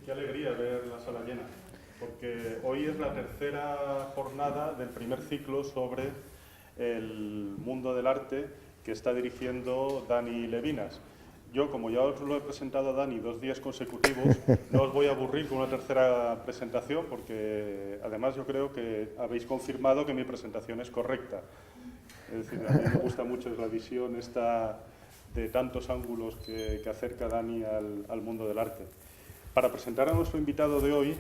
Qué alegría ver la sala llena, porque hoy es la tercera jornada del primer ciclo sobre el mundo del arte que está dirigiendo Dani Levinas. Yo, como ya os lo he presentado a Dani 2 días consecutivos, no os voy a aburrir con una tercera presentación, porque además yo creo que habéis confirmado que mi presentación es correcta. Es decir, a mí me gusta mucho la visión esta de tantos ángulos que acerca Dani al mundo del arte. Para presentar a nuestro invitado de hoy,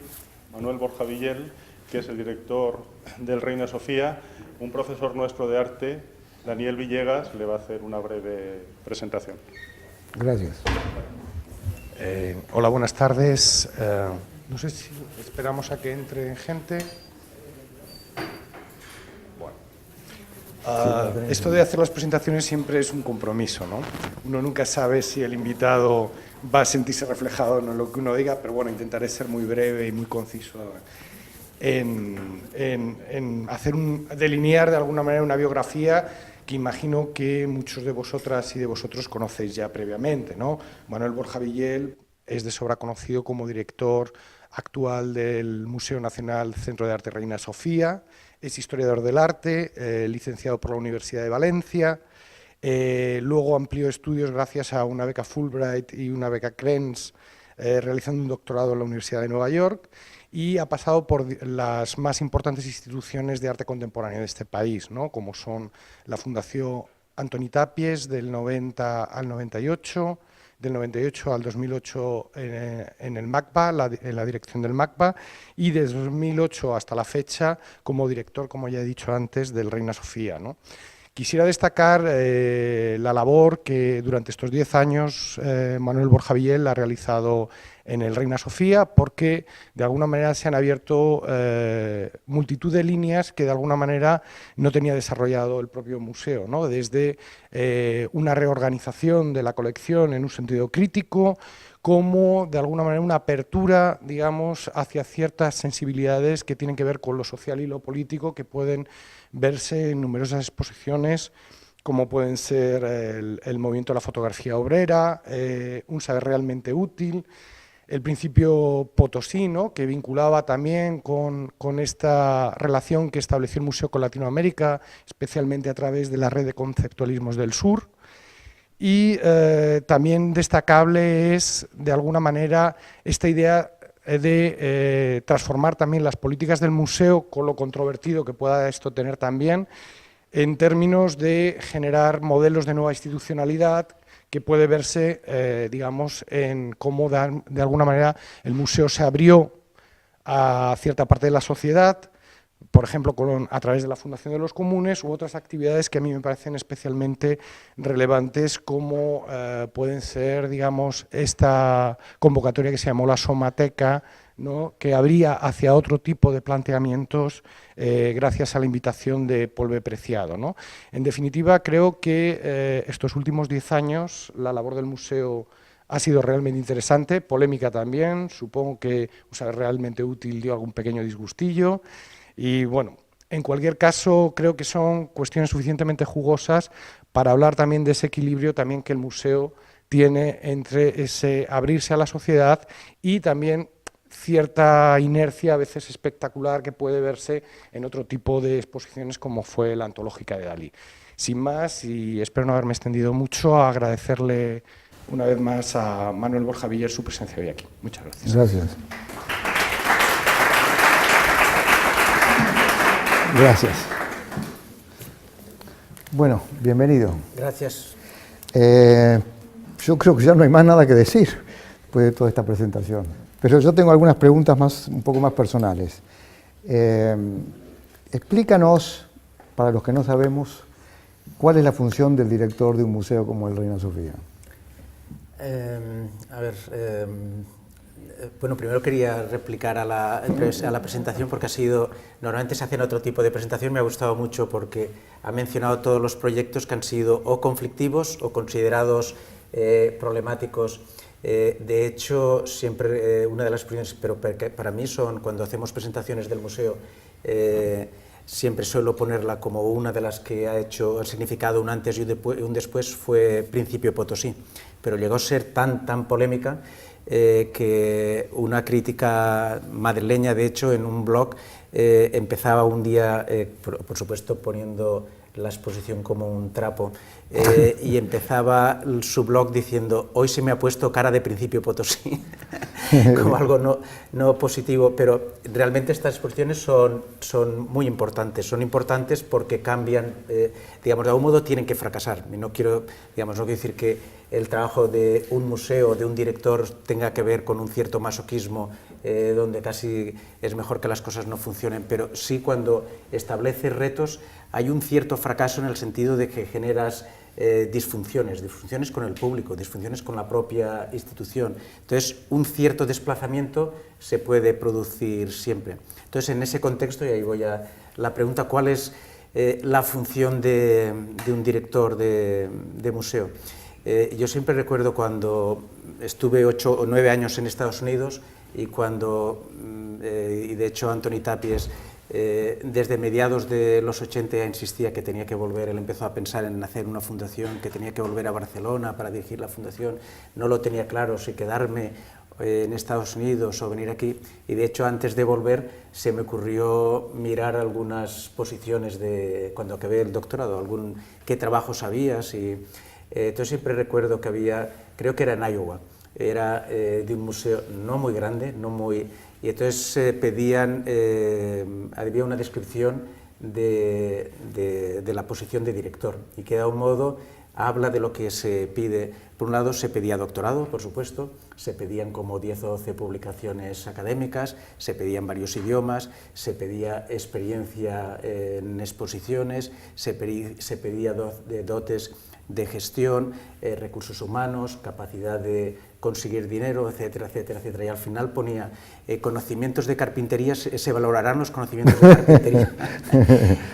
Manuel Borja Villel, que es el director del Reina Sofía, un profesor nuestro de arte, Daniel Villegas, le va a hacer una breve presentación. Gracias. Hola, buenas tardes. No sé si esperamos a que entre gente. Bueno. Esto de hacer las presentaciones siempre es un compromiso, ¿no? Uno nunca sabe si el invitado va a sentirse reflejado en lo que uno diga, pero bueno, intentaré ser muy breve y muy conciso en delinear de alguna manera una biografía que imagino que muchos de vosotras y de vosotros conocéis ya previamente, ¿no? Manuel Borja Villel es de sobra conocido como director actual del Museo Nacional Centro de Arte Reina Sofía, es historiador del arte, licenciado por la Universidad de Valencia, luego amplió estudios gracias a una beca Fulbright y una beca Krenz, realizando un doctorado en la Universidad de Nueva York, y ha pasado por las más importantes instituciones de arte contemporáneo de este país, ¿no? Como son la Fundación Antoni Tàpies del 90 al 98, del 98 al 2008 en el MACBA, en la dirección del MACBA, y desde 2008 hasta la fecha como director, como ya he dicho antes, del Reina Sofía, ¿no? Quisiera destacar la labor que durante estos 10 años Manuel Borja Villel ha realizado en el Reina Sofía, porque de alguna manera se han abierto multitud de líneas que de alguna manera no tenía desarrollado el propio museo, ¿no? Desde una reorganización de la colección en un sentido crítico, como de alguna manera una apertura, digamos, hacia ciertas sensibilidades que tienen que ver con lo social y lo político, que pueden verse en numerosas exposiciones, como pueden ser el movimiento de la fotografía obrera, un saber realmente útil, el principio potosí, ¿no?, que vinculaba también con esta relación que estableció el museo con Latinoamérica, especialmente a través de la red de conceptualismos del sur. Y también destacable es, de alguna manera, esta idea de transformar también las políticas del museo, con lo controvertido que pueda esto tener también, en términos de generar modelos de nueva institucionalidad que puede verse, digamos, en cómo de alguna manera el museo se abrió a cierta parte de la sociedad, por ejemplo, a través de la Fundación de los Comunes, u otras actividades que a mí me parecen especialmente relevantes, como pueden ser, digamos, esta convocatoria que se llamó la Somateca, ¿no?, que abría hacia otro tipo de planteamientos gracias a la invitación de Paul B. Preciado, ¿no? En definitiva, creo que estos últimos 10 años la labor del museo ha sido realmente interesante, polémica también, supongo que realmente útil dio algún pequeño disgustillo. Y bueno, en cualquier caso, creo que son cuestiones suficientemente jugosas para hablar también de ese equilibrio también que el museo tiene entre ese abrirse a la sociedad y también cierta inercia, a veces espectacular, que puede verse en otro tipo de exposiciones como fue la antológica de Dalí. Sin más, y espero no haberme extendido mucho, agradecerle una vez más a Manuel Borja Villel su presencia hoy aquí. Muchas gracias. Gracias. Gracias. Bueno, bienvenido. Gracias. Yo creo que ya no hay más nada que decir después de toda esta presentación. Pero yo tengo algunas preguntas un poco más personales. Explícanos, para los que no sabemos, cuál es la función del director de un museo como el Reina Sofía. Bueno, primero quería replicar a la presentación, porque normalmente se hacen otro tipo de presentación. Me ha gustado mucho porque ha mencionado todos los proyectos que han sido o conflictivos o considerados problemáticos. De hecho, siempre una de las primeras, pero para mí son, cuando hacemos presentaciones del museo, siempre suelo ponerla como una de las que ha significado un antes y un después, fue Principio Potosí, pero llegó a ser tan polémica que una crítica madrileña, de hecho, en un blog empezaba un día, por supuesto, poniendo la exposición como un trapo, y empezaba su blog diciendo: hoy se me ha puesto cara de Principio Potosí, como algo no positivo, pero realmente estas exposiciones son muy importantes, porque cambian, digamos, de algún modo tienen que fracasar. No quiero decir que el trabajo de un museo, de un director, tenga que ver con un cierto masoquismo, donde casi es mejor que las cosas no funcionen, pero sí, cuando estableces retos, hay un cierto fracaso en el sentido de que generas disfunciones con el público, disfunciones con la propia institución. Entonces, un cierto desplazamiento se puede producir siempre. Entonces, en ese contexto, y ahí voy a la pregunta: ¿cuál es la función de un director de museo? Yo siempre recuerdo cuando estuve 8 o 9 años en Estados Unidos, y de hecho Antoni Tàpies, desde mediados de los 80 insistía que tenía que volver. Él empezó a pensar en hacer una fundación, que tenía que volver a Barcelona para dirigir la fundación. No lo tenía claro si quedarme en Estados Unidos o venir aquí, y de hecho antes de volver se me ocurrió mirar algunas posiciones de cuando acabé el doctorado, qué trabajos habías, y entonces siempre recuerdo que había, creo que era en Iowa, era de un museo no muy grande, y entonces había una descripción de la posición de director, y que de algún modo habla de lo que se pide. Por un lado, se pedía doctorado, por supuesto, se pedían como 10 o 12 publicaciones académicas, se pedían varios idiomas, se pedía experiencia en exposiciones, se pedía dotes de gestión, recursos humanos, capacidad de conseguir dinero, etcétera, etcétera, etcétera. Y al final ponía conocimientos de carpintería, se valorarán los conocimientos de carpintería.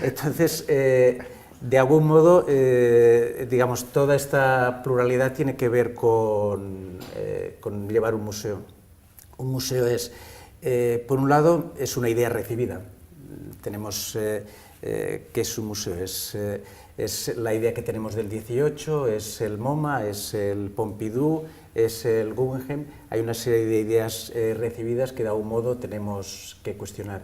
Entonces, de algún modo, digamos, toda esta pluralidad tiene que ver con llevar un museo. Un museo es, por un lado, es una idea recibida. Tenemos, ¿qué es un museo? Es la idea que tenemos del 18, es el MoMA, es el Pompidou, es el Guggenheim. Hay una serie de ideas recibidas que de algún modo tenemos que cuestionar.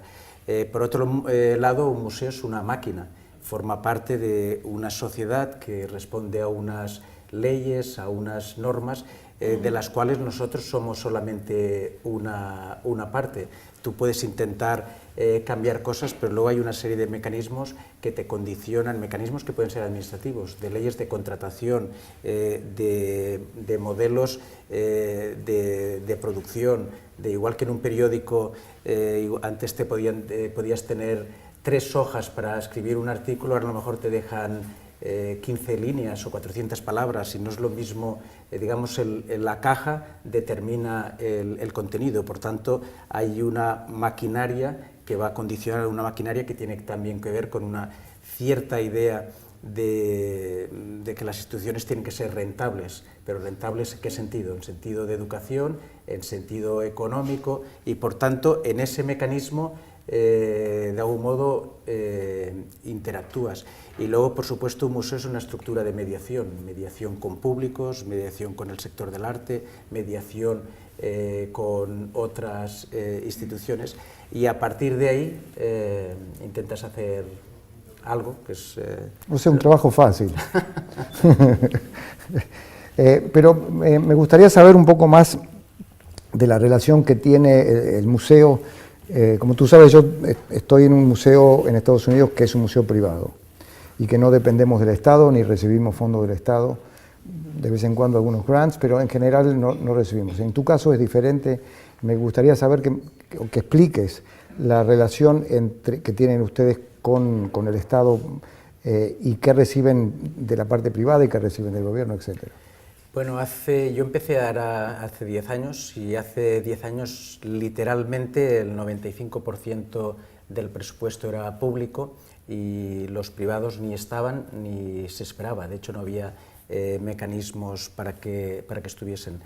Por otro lado, un museo es una máquina, forma parte de una sociedad que responde a unas leyes, a unas normas, de las cuales nosotros somos solamente una parte. Tú puedes intentar cambiar cosas, pero luego hay una serie de mecanismos que te condicionan, mecanismos que pueden ser administrativos, de leyes de contratación, de modelos de producción, de igual que en un periódico, antes podías tener 3 hojas para escribir un artículo, ahora a lo mejor te dejan 15 líneas o 400 palabras, y no es lo mismo, digamos, la caja determina el contenido. Por tanto, hay una maquinaria que va a condicionar una maquinaria que tiene también que ver con una cierta idea de que las instituciones tienen que ser rentables. Pero rentables, ¿en qué sentido? En sentido de educación, en sentido económico, y por tanto, en ese mecanismo de algún modo interactúas. Y luego, por supuesto, un museo es una estructura de mediación con públicos, mediación con el sector del arte, mediación con otras instituciones, y a partir de ahí intentas hacer algo que es... O sea, un trabajo fácil. Pero me gustaría saber un poco más de la relación que tiene el museo. Como tú sabes, yo estoy en un museo en Estados Unidos que es un museo privado y que no dependemos del Estado ni recibimos fondos del Estado, de vez en cuando algunos grants, pero en general no recibimos. En tu caso es diferente. Me gustaría saber que expliques la relación que tienen ustedes con el Estado y qué reciben de la parte privada y qué reciben del gobierno, etcétera. Bueno, yo empecé a dar hace 10 años, y hace 10 años literalmente el 95% del presupuesto era público, y los privados ni estaban ni se esperaba. De hecho, no había mecanismos para que estuviesen.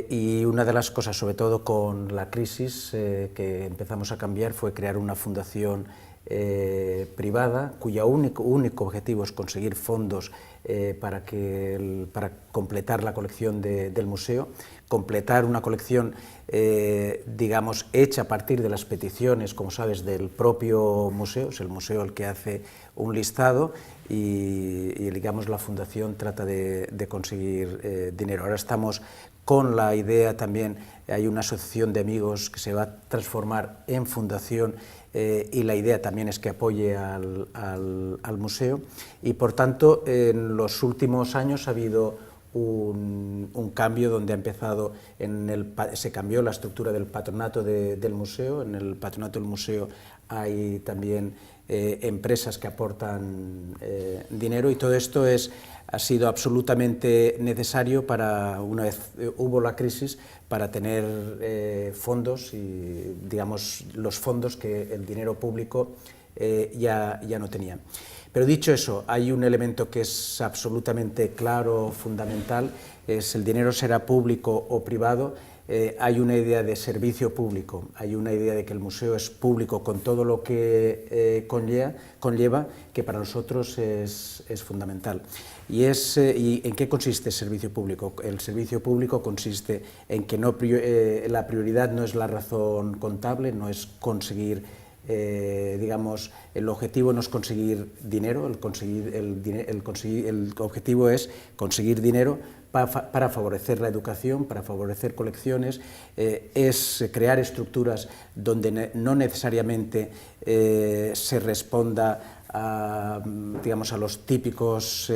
Y una de las cosas, sobre todo con la crisis, que empezamos a cambiar fue crear una fundación privada, cuyo único objetivo es conseguir fondos para completar la colección del museo, completar una colección, digamos, hecha a partir de las peticiones, como sabes, del propio museo. Es el museo el que hace un listado y digamos, la fundación trata de conseguir dinero. Ahora estamos con la idea también, hay una asociación de amigos que se va a transformar en fundación y la idea también es que apoye al museo, y por tanto en los últimos años ha habido un cambio donde ha empezado, se cambió la estructura del patronato del museo. En el patronato del museo hay también empresas que aportan dinero, y todo esto ha sido absolutamente necesario para, una vez hubo la crisis, para tener fondos, y digamos los fondos que el dinero público ya no tenía. Pero dicho eso, hay un elemento que es absolutamente claro, fundamental, es el dinero será público o privado. Hay una idea de servicio público, hay una idea de que el museo es público con todo lo que conlleva, que para nosotros es fundamental. ¿Y en qué consiste el servicio público? El servicio público consiste en que la prioridad no es la razón contable, no es conseguir, digamos, el objetivo no es conseguir dinero, el objetivo es conseguir dinero para favorecer la educación, para favorecer colecciones, es crear estructuras donde no necesariamente se responda a, digamos, a los típicos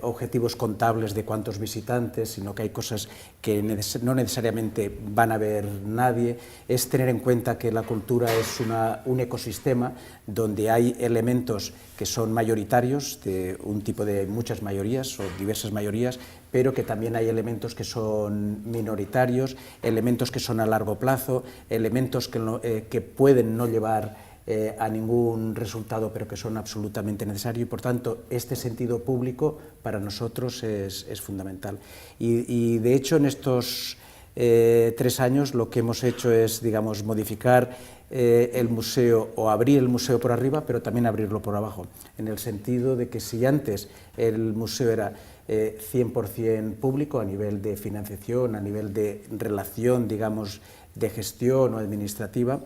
objetivos contables de cuántos visitantes, sino que hay cosas que no necesariamente van a ver nadie. Es tener en cuenta que la cultura es un ecosistema donde hay elementos que son mayoritarios, de un tipo de muchas mayorías o diversas mayorías, pero que también hay elementos que son minoritarios, elementos que son a largo plazo, elementos que pueden no llevar a ningún resultado, pero que son absolutamente necesarios, y por tanto este sentido público para nosotros es fundamental. Y de hecho en estos 3 años lo que hemos hecho es, digamos, modificar el museo, o abrir el museo por arriba, pero también abrirlo por abajo, en el sentido de que si antes el museo era 100% público a nivel de financiación, a nivel de relación, digamos, de gestión o administrativa,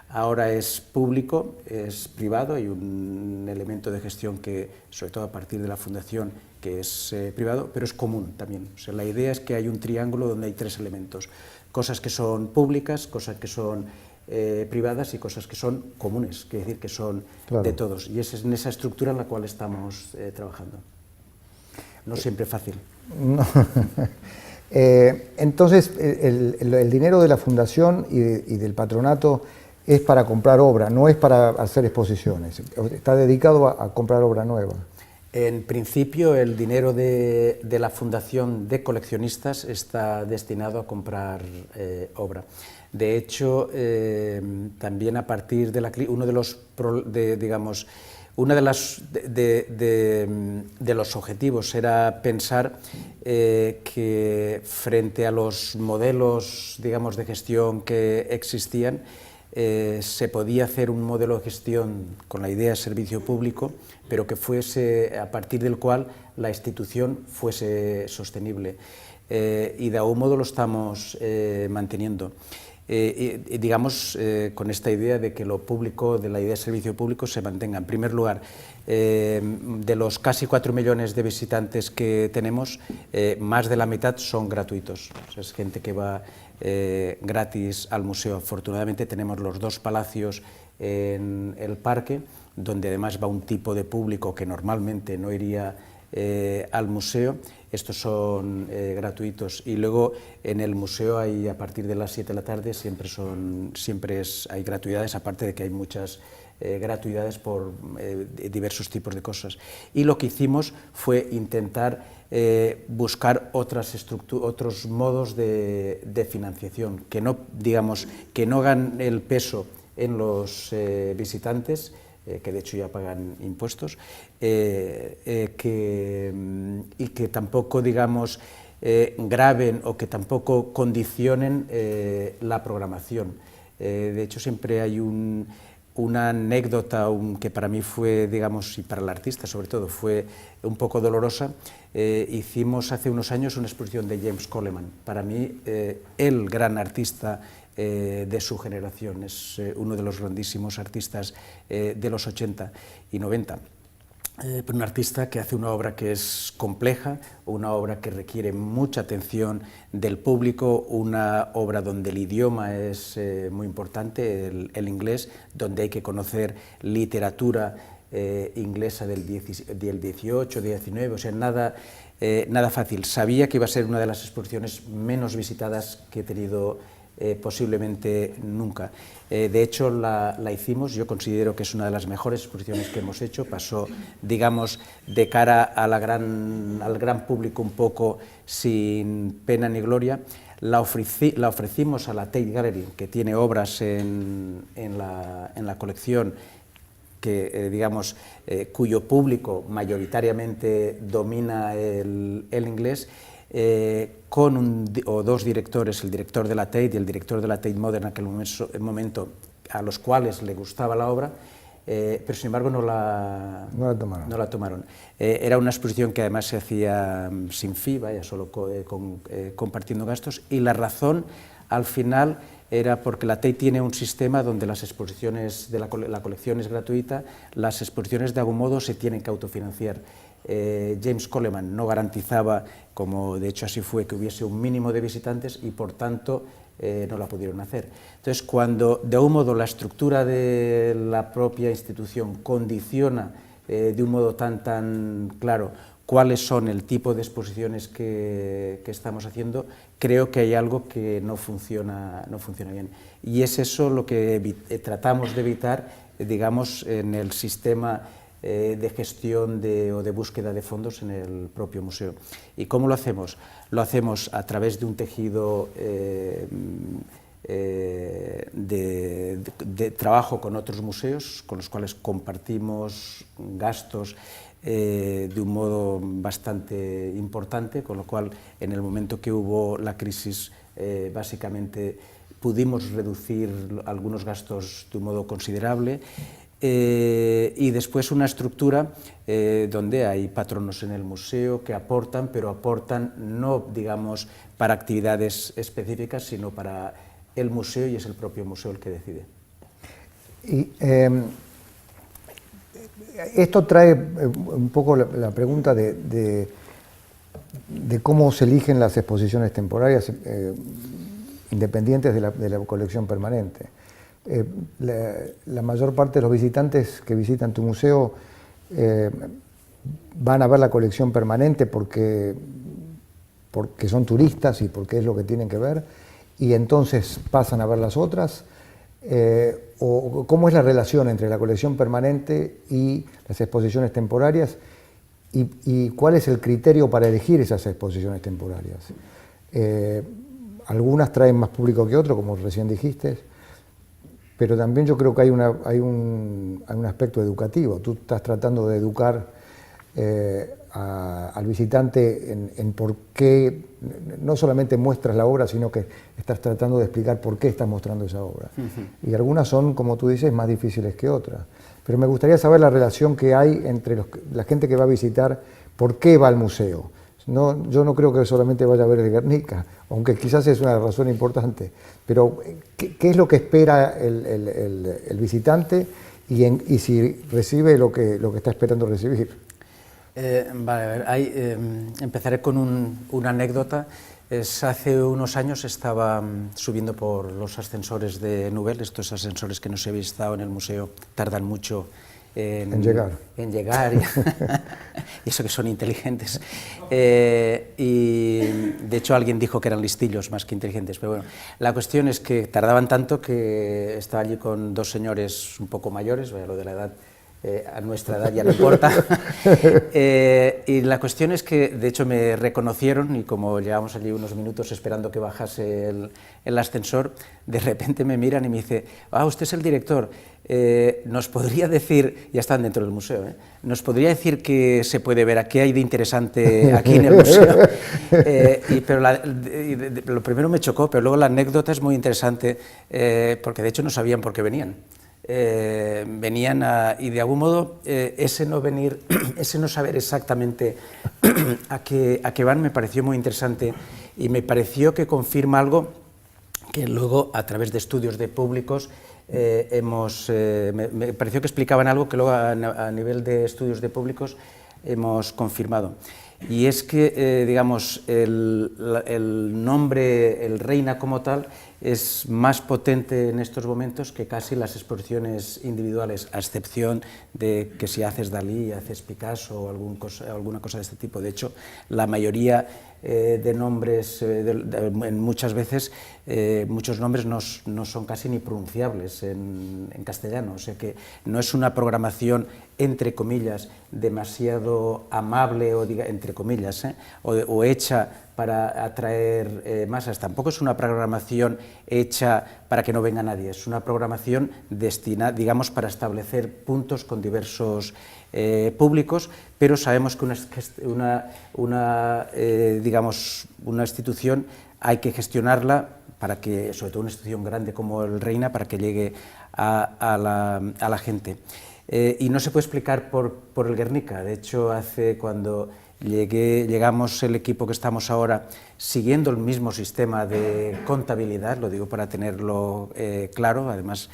ahora es público, es privado, hay un elemento de gestión que, sobre todo a partir de la fundación, que es privado, pero es común también. O sea, la idea es que hay un triángulo donde hay 3 elementos, cosas que son públicas, cosas que son privadas y cosas que son comunes, quiere decir que son de todos. Y es en esa estructura en la cual estamos trabajando. No siempre fácil. No. Entonces, el dinero de la fundación y del patronato es para comprar obra, no es para hacer exposiciones. Está dedicado a comprar obra nueva. En principio, el dinero de la Fundación de Coleccionistas está destinado a comprar obra. De hecho, también a partir de uno de los objetivos era pensar que frente a los modelos, digamos, de gestión que existían, se podía hacer un modelo de gestión con la idea de servicio público, pero que fuese a partir del cual la institución fuese sostenible. Y de algún modo lo estamos manteniendo. Digamos, con esta idea de que lo público, de la idea de servicio público, se mantenga. En primer lugar, de los casi 4 millones de visitantes que tenemos, más de la mitad son gratuitos. O sea, es gente que va gratis al museo. Afortunadamente tenemos los 2 palacios en el parque, donde además va un tipo de público que normalmente no iría al museo. Estos son gratuitos, y luego en el museo hay, a partir de las 7 de la tarde hay gratuidades, aparte de que hay muchas gratuidades por diversos tipos de cosas. Y lo que hicimos fue intentar buscar otros modos de financiación que no, digamos, que no hagan el peso en los visitantes, que de hecho ya pagan impuestos, y que tampoco, digamos, graven o que tampoco condicionen la programación. De hecho, siempre hay una anécdota que para mí fue, digamos, y para el artista sobre todo, fue un poco dolorosa. Hicimos hace unos años una exposición de James Coleman, para mí el gran artista de su generación, es uno de los grandísimos artistas de los 80 y 90. Un artista que hace una obra que es compleja, una obra que requiere mucha atención del público, una obra donde el idioma es muy importante, el inglés, donde hay que conocer literatura inglesa del 18, 19, o sea, nada fácil. Sabía que iba a ser una de las exposiciones menos visitadas que he tenido posiblemente nunca. De hecho, la hicimos, yo considero que es una de las mejores exposiciones que hemos hecho, pasó, digamos, de cara a al gran público un poco sin pena ni gloria. La ofrecimos a la Tate Gallery, que tiene obras en la colección, que, digamos, cuyo público mayoritariamente domina el inglés, con dos directores, el director de la Tate y el director de la Tate Modern en aquel momento, a los cuales le gustaba la obra, pero sin embargo no la tomaron. Era una exposición que además se hacía sin fee, vaya, solo compartiendo gastos, y la razón al final era porque la Tate tiene un sistema donde las exposiciones de la colección es gratuita, las exposiciones de algún modo se tienen que autofinanciar. James Coleman no garantizaba, como de hecho así fue, que hubiese un mínimo de visitantes y por tanto no la pudieron hacer. Entonces, cuando de algún modo la estructura de la propia institución condiciona de un modo tan claro cuáles son el tipo de exposiciones que estamos haciendo, creo que hay algo que no funciona bien. Y es eso lo que tratamos de evitar, digamos, en el sistema de gestión o de búsqueda de fondos en el propio museo. ¿Y cómo lo hacemos? Lo hacemos a través de un tejido de trabajo con otros museos, con los cuales compartimos gastos de un modo bastante importante, con lo cual en el momento que hubo la crisis básicamente pudimos reducir algunos gastos de un modo considerable. Y después una estructura donde hay patronos en el museo que aportan, pero aportan no, digamos, para actividades específicas, sino para el museo, y es el propio museo el que decide. Y esto trae un poco la pregunta de cómo se eligen las exposiciones temporarias independientes de la colección permanente. La mayor parte de los visitantes que visitan tu museo van a ver la colección permanente porque son turistas y porque es lo que tienen que ver, y entonces pasan a ver las otras, o cómo es la relación entre la colección permanente y las exposiciones temporarias, y cuál es el criterio para elegir esas exposiciones temporarias. Algunas traen más público que otro, como recién dijiste, pero también yo creo que hay un aspecto educativo. Tú estás tratando de educar al visitante en por qué, no solamente muestras la obra, sino que estás tratando de explicar por qué estás mostrando esa obra. Y algunas son, como tú dices, más difíciles que otras. Pero me gustaría saber la relación que hay entre la gente que va a visitar, por qué va al museo. No, yo no creo que solamente vaya a ver el Guernica, aunque quizás es una razón importante, pero ¿qué es lo que espera el visitante y si recibe lo que está esperando recibir? Vale, a ver, empezaré con una anécdota. Hace unos años estaba subiendo por los ascensores de Nouvel, estos ascensores que no sé si habéis estado en el museo, tardan mucho en llegar y eso que son inteligentes, y de hecho alguien dijo que eran listillos más que inteligentes, pero bueno, la cuestión es que tardaban tanto que estaba allí con dos señores un poco mayores, lo de la edad, a nuestra edad ya no importa, y la cuestión es que de hecho me reconocieron, y como llevamos allí unos minutos esperando que bajase el ascensor, de repente me miran y me dice: ah, usted es el director, nos podría decir, ya están dentro del museo, nos podría decir qué se puede ver, qué hay de interesante aquí en el museo. Pero lo primero me chocó, pero luego la anécdota es muy interesante, porque de hecho no sabían por qué venían. venían y de algún modo ese no venir, ese no saber exactamente a qué van me pareció muy interesante y me pareció que confirma algo que luego a través de estudios de públicos me pareció que explicaban algo que luego a nivel de estudios de públicos hemos confirmado. Y es que, digamos, el nombre, el Reina como tal, es más potente en estos momentos que casi las exposiciones individuales, a excepción de que si haces Dalí, haces Picasso o alguna cosa de este tipo. De hecho, la mayoría de nombres, muchas veces, muchos nombres no son casi ni pronunciables en castellano, o sea que no es una programación, entre comillas, demasiado amable, o entre comillas, o hecha para atraer masas. Tampoco es una programación hecha para que no venga nadie, es una programación destinada, digamos, para establecer puntos con diversos públicos, pero sabemos que digamos, una institución hay que gestionarla para que, sobre todo una institución grande como el Reina, para que llegue a la gente. Y no se puede explicar por el Guernica. De hecho, cuando llegamos el equipo que estamos ahora siguiendo el mismo sistema de contabilidad, lo digo para tenerlo claro, además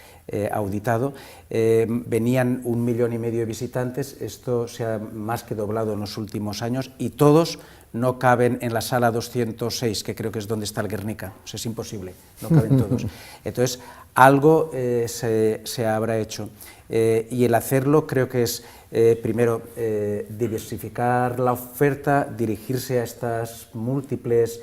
auditado, venían 1,5 millones de visitantes, esto se ha más que doblado en los últimos años y todos no caben en la sala 206, que creo que es donde está el Guernica, o sea, es imposible, no caben todos. Entonces, algo se habrá hecho. Y el hacerlo creo que es, primero, diversificar la oferta, dirigirse a estas múltiples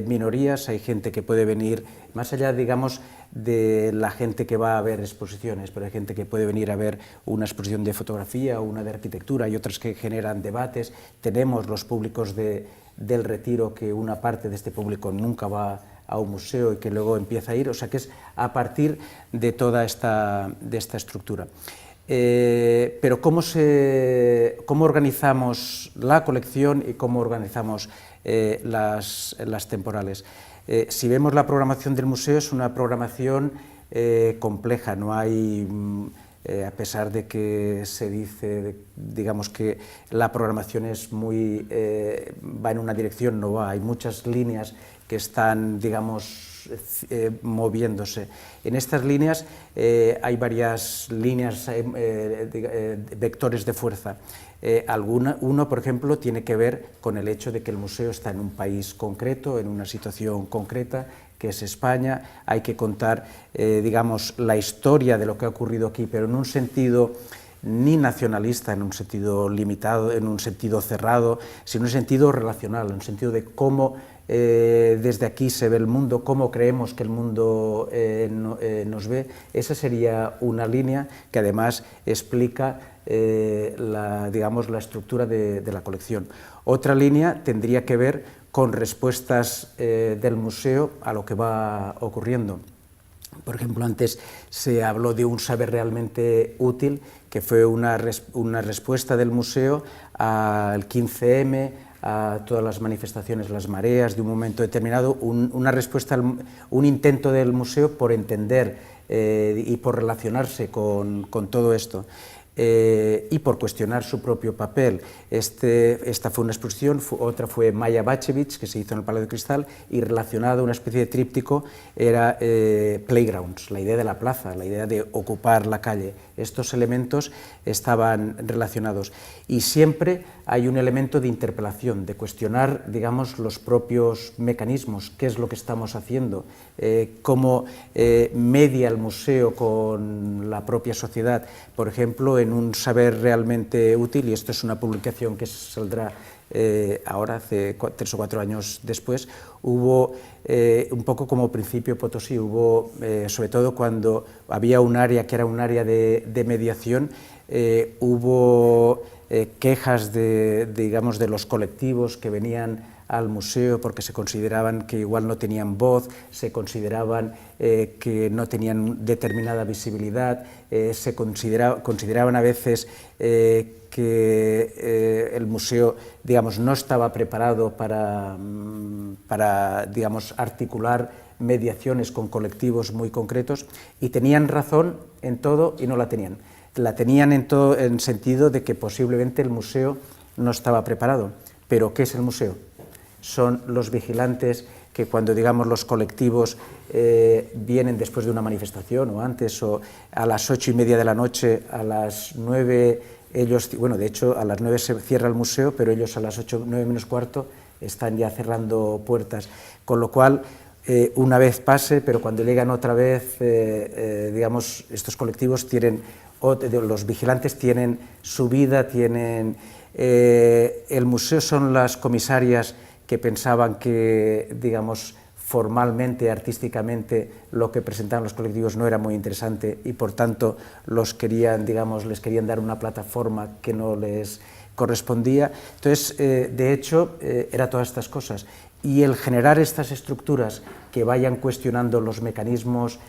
minorías. Hay gente que puede venir, más allá, digamos, de la gente que va a ver exposiciones, pero hay gente que puede venir a ver una exposición de fotografía o una de arquitectura, y otras que generan debates. Tenemos los públicos del Retiro, que una parte de este público nunca va a un museo y que luego empieza a ir, o sea que es a partir de toda esta estructura. Pero ¿cómo organizamos la colección y cómo organizamos las temporales? Si vemos la programación del museo, es una programación compleja, no hay, a pesar de que se dice, digamos, que la programación es va en una dirección, no va, hay muchas líneas que están, digamos, moviéndose. En estas líneas hay varias líneas, vectores de fuerza. Uno, por ejemplo, tiene que ver con el hecho de que el museo está en un país concreto, en una situación concreta, que es España. Hay que contar, digamos, la historia de lo que ha ocurrido aquí, pero en un sentido ni nacionalista, en un sentido limitado, en un sentido cerrado, sino en un sentido relacional, en un sentido de cómo desde aquí se ve el mundo, cómo creemos que el mundo nos ve. Esa sería una línea que además explica digamos, la estructura de la colección. Otra línea tendría que ver con respuestas del museo a lo que va ocurriendo. Por ejemplo, antes se habló de un saber realmente útil, que fue una respuesta del museo al 15M, a todas las manifestaciones, las mareas de un momento determinado, una respuesta, un intento del museo por entender y por relacionarse con todo esto. Y por cuestionar su propio papel. Esta fue una exposición, otra fue Maya Bachevich, que se hizo en el Palacio de Cristal, y relacionado a una especie de tríptico era Playgrounds, la idea de la plaza, la idea de ocupar la calle. Estos elementos estaban relacionados. Y siempre hay un elemento de interpelación, de cuestionar, digamos, los propios mecanismos, qué es lo que estamos haciendo, cómo media el museo con la propia sociedad. Por ejemplo, en un saber realmente útil, y esto es una publicación que saldrá ahora, hace 3 o 4 años después, hubo un poco como Principio Potosí, hubo, sobre todo cuando había un área que era un área de mediación, hubo quejas digamos, de los colectivos que venían al museo porque se consideraban que igual no tenían voz, se consideraban que no tenían determinada visibilidad, se consideraban a veces que el museo, digamos, no estaba preparado para digamos, articular mediaciones con colectivos muy concretos, y tenían razón en todo y no la tenían. La tenían en todo, en sentido de que posiblemente el museo no estaba preparado. Pero ¿qué es el museo? Son los vigilantes que cuando, digamos, los colectivos vienen después de una manifestación o antes, o a las 8:30 de la noche, a las 9, ellos, bueno, de hecho a las 9 se cierra el museo, pero ellos a las 8, 9 menos cuarto están ya cerrando puertas, con lo cual una vez pase, pero cuando llegan otra vez, digamos, estos colectivos tienen, los vigilantes tienen su vida, tienen... el museo son las comisarias que pensaban que, digamos, formalmente, artísticamente, lo que presentaban los colectivos no era muy interesante y por tanto los querían, digamos, les querían dar una plataforma que no les correspondía. Entonces, de hecho, era todas estas cosas. Y el generar estas estructuras que vayan cuestionando los mecanismos,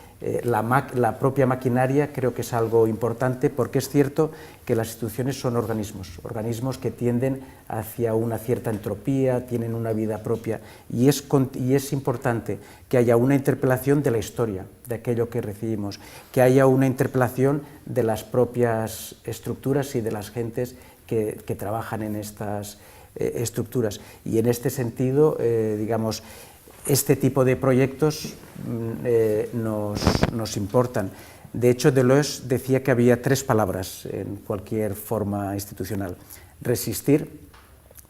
la propia maquinaria, creo que es algo importante, porque es cierto que las instituciones son organismos que tienden hacia una cierta entropía, tienen una vida propia, y es importante que haya una interpelación de la historia, de aquello que recibimos, que haya una interpelación de las propias estructuras y de las gentes que trabajan en estas estructuras. Y en este sentido, digamos, este tipo de proyectos nos importan. De hecho, Deleuze decía que había 3 palabras en cualquier forma institucional. Resistir,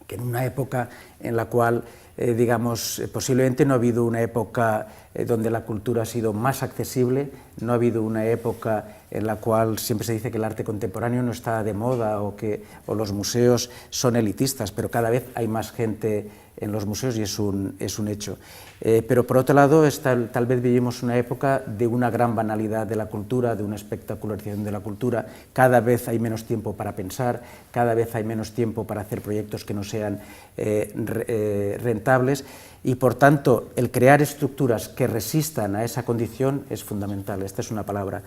que en una época en la cual, digamos, posiblemente no ha habido una época donde la cultura ha sido más accesible, no ha habido una época en la cual siempre se dice que el arte contemporáneo no está de moda o los museos son elitistas, pero cada vez hay más gente en los museos y es un hecho. Pero por otro lado, tal vez vivimos una época de una gran banalidad de la cultura, de una espectacularización de la cultura. Cada vez hay menos tiempo para pensar, cada vez hay menos tiempo para hacer proyectos que no sean rentables, y por tanto el crear estructuras que resistan a esa condición es fundamental. Esta es una palabra,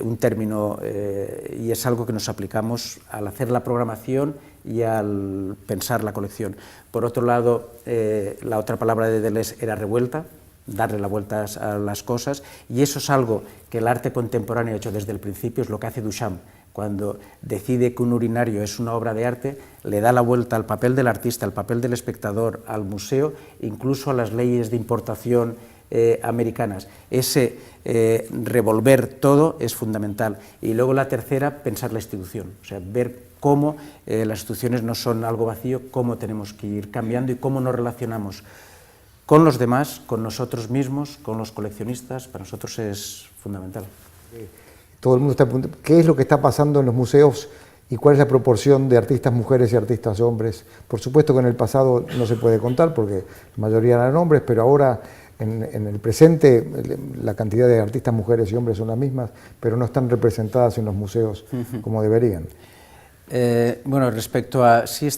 un término, y es algo que nos aplicamos al hacer la programación y al pensar la colección. Por otro lado, la otra palabra de Deleuze era revuelta, darle la vuelta a las cosas, y eso es algo que el arte contemporáneo ha hecho desde el principio, es lo que hace Duchamp. Cuando decide que un urinario es una obra de arte, le da la vuelta al papel del artista, al papel del espectador, al museo, incluso a las leyes de importación americanas. Ese revolver todo es fundamental. Y luego la tercera, pensar la institución, o sea, ver cómo las instituciones no son algo vacío, cómo tenemos que ir cambiando y cómo nos relacionamos con los demás, con nosotros mismos, con los coleccionistas. Para nosotros es fundamental. Todo el mundo está preguntando qué es lo que está pasando en los museos y cuál es la proporción de artistas mujeres y artistas hombres. Por supuesto que en el pasado no se puede contar porque la mayoría eran hombres, pero ahora en el presente la cantidad de artistas mujeres y hombres son las mismas, pero no están representadas en los museos como deberían. Bueno, respecto a... Sí,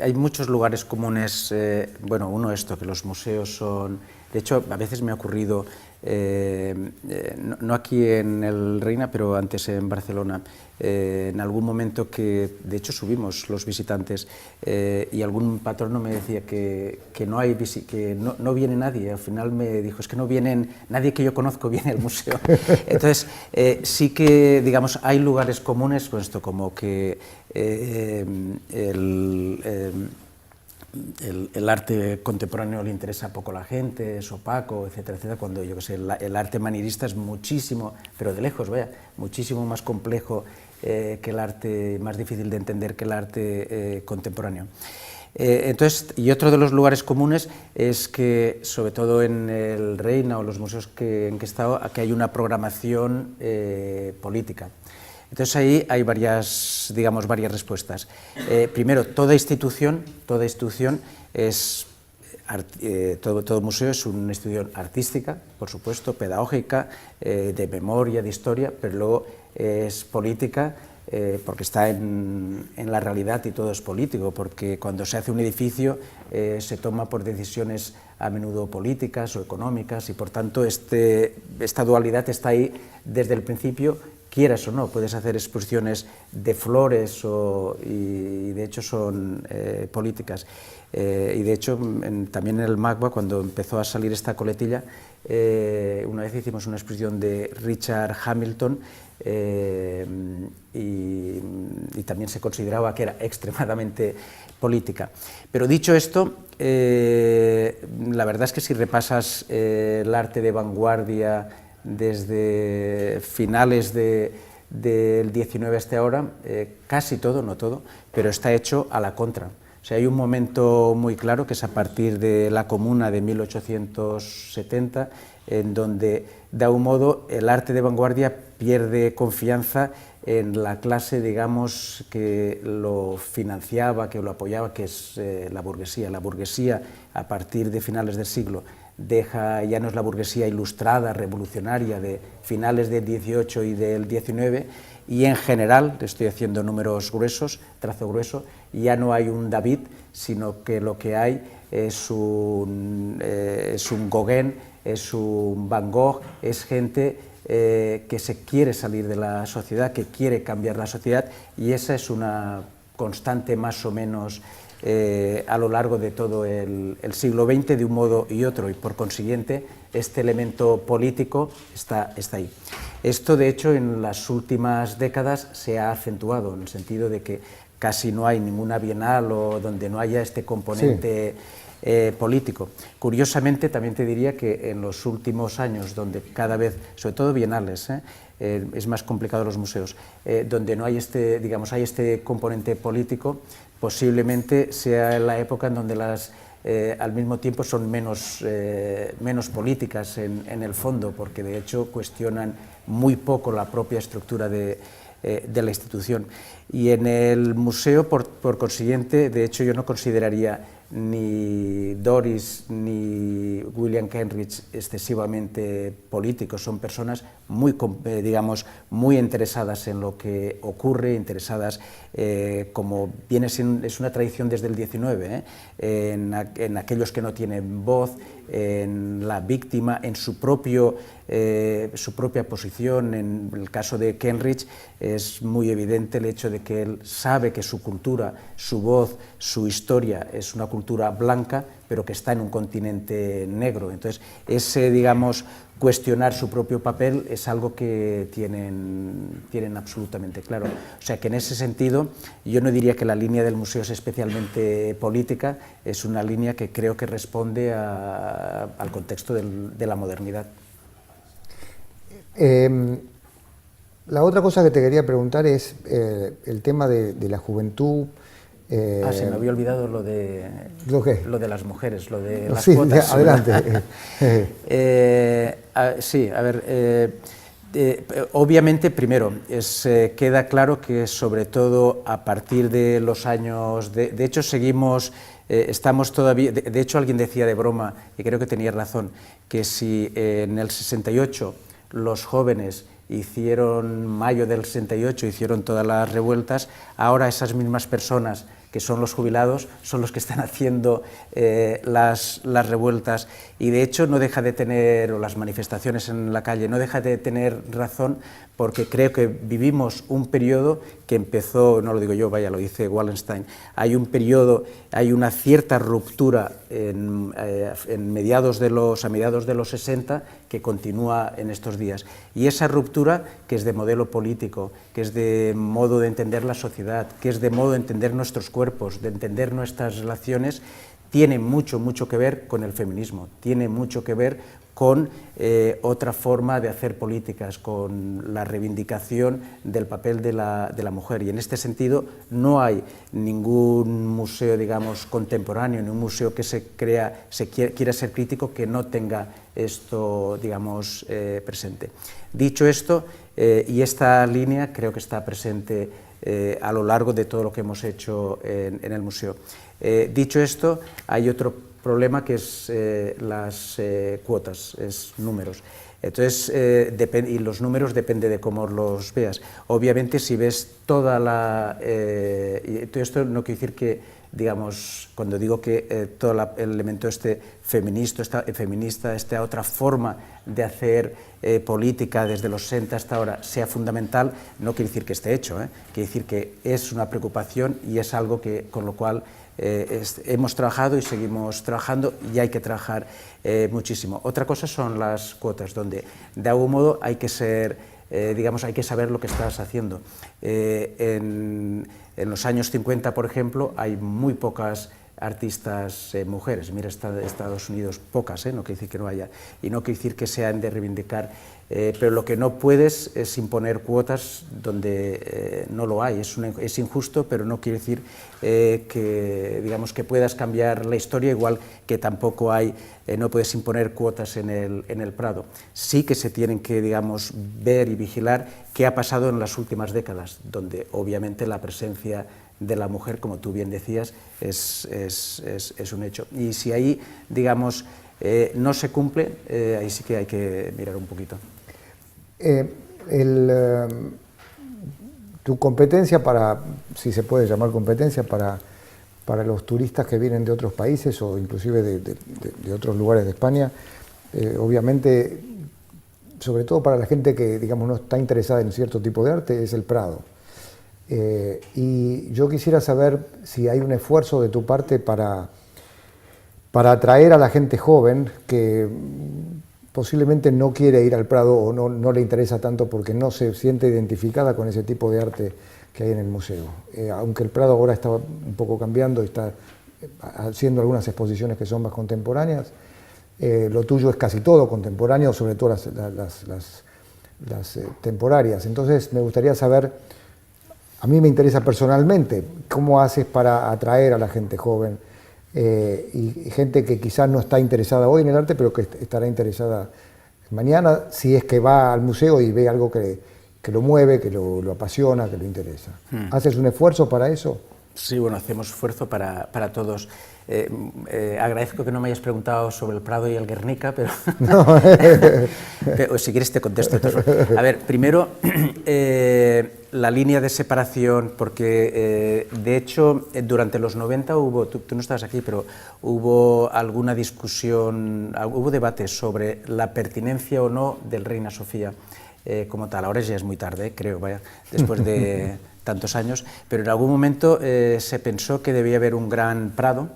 hay muchos lugares comunes. Bueno, uno esto, que los museos son... De hecho, a veces me ha ocurrido, no aquí en el Reina, pero antes en Barcelona, en algún momento que, de hecho, subimos los visitantes y algún patrono me decía que no viene nadie. Al final me dijo, es que no vienen, nadie que yo conozco viene al museo. Entonces, sí que, digamos, hay lugares comunes, pues esto, como que el arte contemporáneo le interesa poco a la gente, es opaco, etcétera, etcétera, cuando yo que sé, el arte manierista es muchísimo, pero de lejos, vaya, muchísimo más complejo que el arte, más difícil de entender que el arte contemporáneo. Entonces, y otro de los lugares comunes es que, sobre todo en el Reina o los museos en que he estado, que hay una programación política. Entonces ahí hay varias respuestas. Primero, toda institución es, todo museo es una institución artística, por supuesto, pedagógica, de memoria, de historia, pero luego es política, porque está en la realidad y todo es político, porque cuando se hace un edificio se toma por decisiones a menudo políticas o económicas y por tanto esta dualidad está ahí desde el principio, quieras o no. Puedes hacer exposiciones de flores y de hecho son políticas. Y de hecho también en el MACBA, cuando empezó a salir esta coletilla, una vez hicimos una exposición de Richard Hamilton y también se consideraba que era extremadamente política. Pero dicho esto, la verdad es que si repasas el arte de vanguardia desde finales del 19 hasta ahora, casi todo, no todo, pero está hecho a la contra. O sea, hay un momento muy claro que es a partir de la Comuna de 1870, en donde, de algún modo, el arte de vanguardia pierde confianza en la clase, digamos, que lo financiaba, que lo apoyaba, que es la burguesía. La burguesía, a partir de finales del siglo, ya no es la burguesía ilustrada, revolucionaria, de finales del 18 y del 19, y en general, estoy haciendo números gruesos, trazo grueso, ya no hay un David, sino que lo que hay es un Gauguin, es un Van Gogh, es gente que se quiere salir de la sociedad, que quiere cambiar la sociedad, y esa es una constante más o menos a lo largo de todo el siglo XX, de un modo y otro, y por consiguiente este elemento político está ahí. Esto, de hecho, en las últimas décadas se ha acentuado, en el sentido de que casi no hay ninguna bienal o donde no haya este componente político. Curiosamente, también te diría que en los últimos años, donde cada vez, sobre todo bienales, es más complicado los museos, donde no hay hay este componente político, posiblemente sea la época en donde al mismo tiempo son menos políticas en el fondo, porque de hecho cuestionan muy poco la propia estructura de la institución. Y en el museo, por consiguiente, de hecho yo no consideraría ni Doris ni William Kentridge excesivamente políticos, son personas muy interesadas en lo que ocurre, interesadas, como viene siendo, es una tradición desde el 19, en aquellos que no tienen voz, en la víctima, en su propia posición. En el caso de Kentridge es muy evidente el hecho de que él sabe que su cultura, su voz, su historia es una cultura blanca, pero que está en un continente negro. Entonces, cuestionar su propio papel es algo que tienen absolutamente claro. O sea que en ese sentido yo no diría que la línea del museo es especialmente política, es una línea que creo que responde al contexto de la modernidad. La otra cosa que te quería preguntar es el tema de la juventud. Se me había olvidado lo de las mujeres, lo de las sí, cuotas. Adelante. Sí, a ver, obviamente, primero, queda claro que sobre todo a partir de los años, de hecho estamos todavía, de hecho alguien decía de broma, y creo que tenía razón, que si en el 68 los jóvenes mayo del 68, hicieron todas las revueltas, ahora esas mismas personas que son los jubilados, son los que están haciendo las revueltas, y de hecho no deja de tener, o las manifestaciones en la calle, no deja de tener razón, porque creo que vivimos un periodo que empezó, no lo digo yo, vaya, lo dice Wallenstein, hay una cierta ruptura a mediados de los 60 que continúa en estos días, y esa ruptura, que es de modelo político, que es de modo de entender la sociedad, que es de modo de entender nuestros cuerpos, de entender nuestras relaciones, tiene mucho que ver con el feminismo, tiene mucho que ver con otra forma de hacer políticas, con la reivindicación del papel de la mujer, y en este sentido no hay ningún museo, contemporáneo, ni un museo que quiera ser crítico que no tenga esto, presente. Dicho esto, y esta línea creo que está presente a lo largo de todo lo que hemos hecho en el museo. Dicho esto, hay otro problema que es las cuotas, es números. Entonces, y los números depende de cómo los veas. Obviamente, si ves toda la... y todo esto no quiere decir que, digamos, cuando digo que todo el elemento feminista, esta otra forma de hacer política desde los 60 hasta ahora sea fundamental, no quiere decir que esté hecho, quiere decir que es una preocupación y es algo que, con lo cual hemos trabajado y seguimos trabajando y hay que trabajar muchísimo. Otra cosa son las cuotas, donde de algún modo hay que ser, digamos, hay que saber lo que estás haciendo. En los años 50, por ejemplo, hay muy pocas artistas mujeres. Mira, Estados Unidos, pocas, no quiere decir que no haya, y no quiere decir que sean de reivindicar, pero lo que no puedes es imponer cuotas donde no lo hay. Es injusto, pero no quiere decir que, digamos, que puedas cambiar la historia, igual que tampoco hay, no puedes imponer cuotas en el Prado. Sí que se tienen que, digamos, ver y vigilar qué ha pasado en las últimas décadas, donde obviamente la presencia de la mujer, como tú bien decías, es un hecho. Y si ahí, digamos, no se cumple, ahí sí que hay que mirar un poquito. Tu competencia si se puede llamar competencia, para los turistas que vienen de otros países o inclusive de otros lugares de España, obviamente, sobre todo para la gente que, digamos, no está interesada en cierto tipo de arte, es el Prado. Y yo quisiera saber si hay un esfuerzo de tu parte para atraer a la gente joven que posiblemente no quiere ir al Prado o no le interesa tanto porque no se siente identificada con ese tipo de arte que hay en el museo. Aunque el Prado ahora está un poco cambiando y está haciendo algunas exposiciones que son más contemporáneas, lo tuyo es casi todo contemporáneo, sobre todo las temporarias. Entonces me gustaría saber, a mí me interesa personalmente, cómo haces para atraer a la gente joven y gente que quizás no está interesada hoy en el arte, pero que estará interesada mañana, si es que va al museo y ve algo que lo mueve, que lo apasiona, que lo interesa. ¿Haces un esfuerzo para eso? Sí, bueno, hacemos esfuerzo para todos. Agradezco que no me hayas preguntado sobre el Prado y el Guernica, pero, No. pero si quieres te contesto. A ver, primero, la línea de separación, porque de hecho durante los 90 hubo, tú no estabas aquí, pero hubo alguna discusión, hubo debates sobre la pertinencia o no del Reina Sofía como tal. Ahora ya es muy tarde, creo, vaya, después de tantos años, pero en algún momento se pensó que debía haber un gran Prado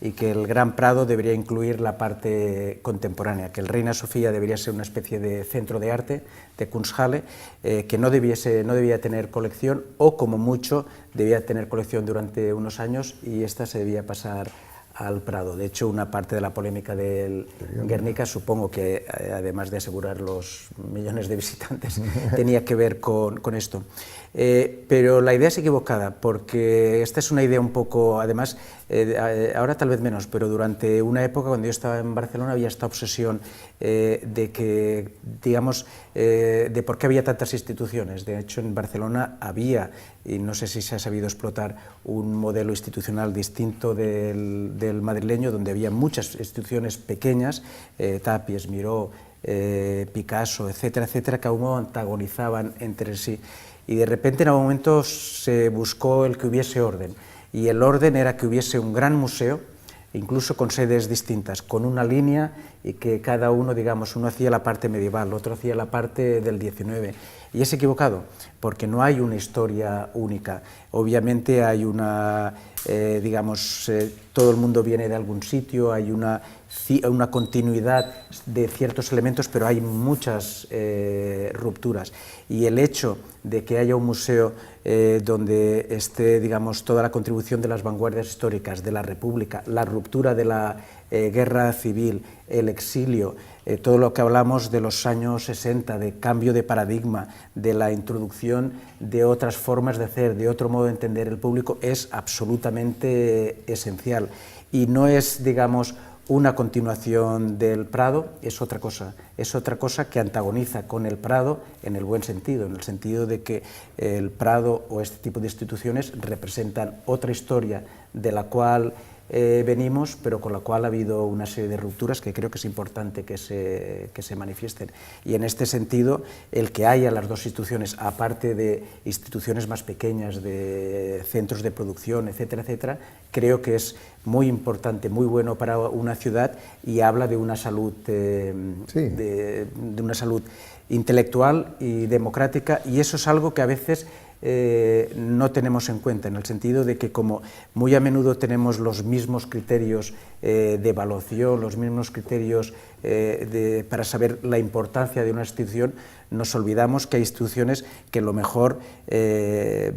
y que el Gran Prado debería incluir la parte contemporánea, que el Reina Sofía debería ser una especie de centro de arte, de Kunsthalle, que no debía tener colección, o como mucho debía tener colección durante unos años, y esta se debía pasar al Prado. De hecho, una parte de la polémica del Guernica, supongo que además de asegurar los millones de visitantes, tenía que ver con esto. Pero la idea es equivocada, porque esta es una idea un poco, además, ahora tal vez menos, pero durante una época cuando yo estaba en Barcelona había esta obsesión de que, digamos, de por qué había tantas instituciones. De hecho, en Barcelona había, y no sé si se ha sabido explotar, un modelo institucional distinto del madrileño, donde había muchas instituciones pequeñas, Tapies, Miró, Picasso, etcétera, etcétera, que aún antagonizaban entre sí. Y de repente en algún momento se buscó el que hubiese orden, y el orden era que hubiese un gran museo, incluso con sedes distintas, con una línea, y que cada uno, digamos, uno hacía la parte medieval, otro hacía la parte del 19, y es equivocado, porque no hay una historia única. Obviamente hay una, digamos, todo el mundo viene de algún sitio, hay una continuidad de ciertos elementos, pero hay muchas rupturas, y el hecho de que haya un museo donde esté, digamos, toda la contribución de las vanguardias históricas, de la República, la ruptura de la guerra civil, el exilio, todo lo que hablamos de los años 60, de cambio de paradigma, de la introducción de otras formas de hacer, de otro modo de entender el público, es absolutamente esencial. Y no es, digamos, una continuación del Prado, es otra cosa que antagoniza con el Prado en el buen sentido, en el sentido de que el Prado o este tipo de instituciones representan otra historia de la cual venimos, pero con la cual ha habido una serie de rupturas que creo que es importante que se manifiesten. Y en este sentido, el que haya las dos instituciones, aparte de instituciones más pequeñas, de centros de producción, etcétera, etcétera, creo que es muy importante, muy bueno para una ciudad y habla de una salud, de una salud intelectual y democrática, y eso es algo que a veces no tenemos en cuenta, en el sentido de que como muy a menudo tenemos los mismos criterios de evaluación, los mismos criterios para saber la importancia de una institución, nos olvidamos que hay instituciones que a lo mejor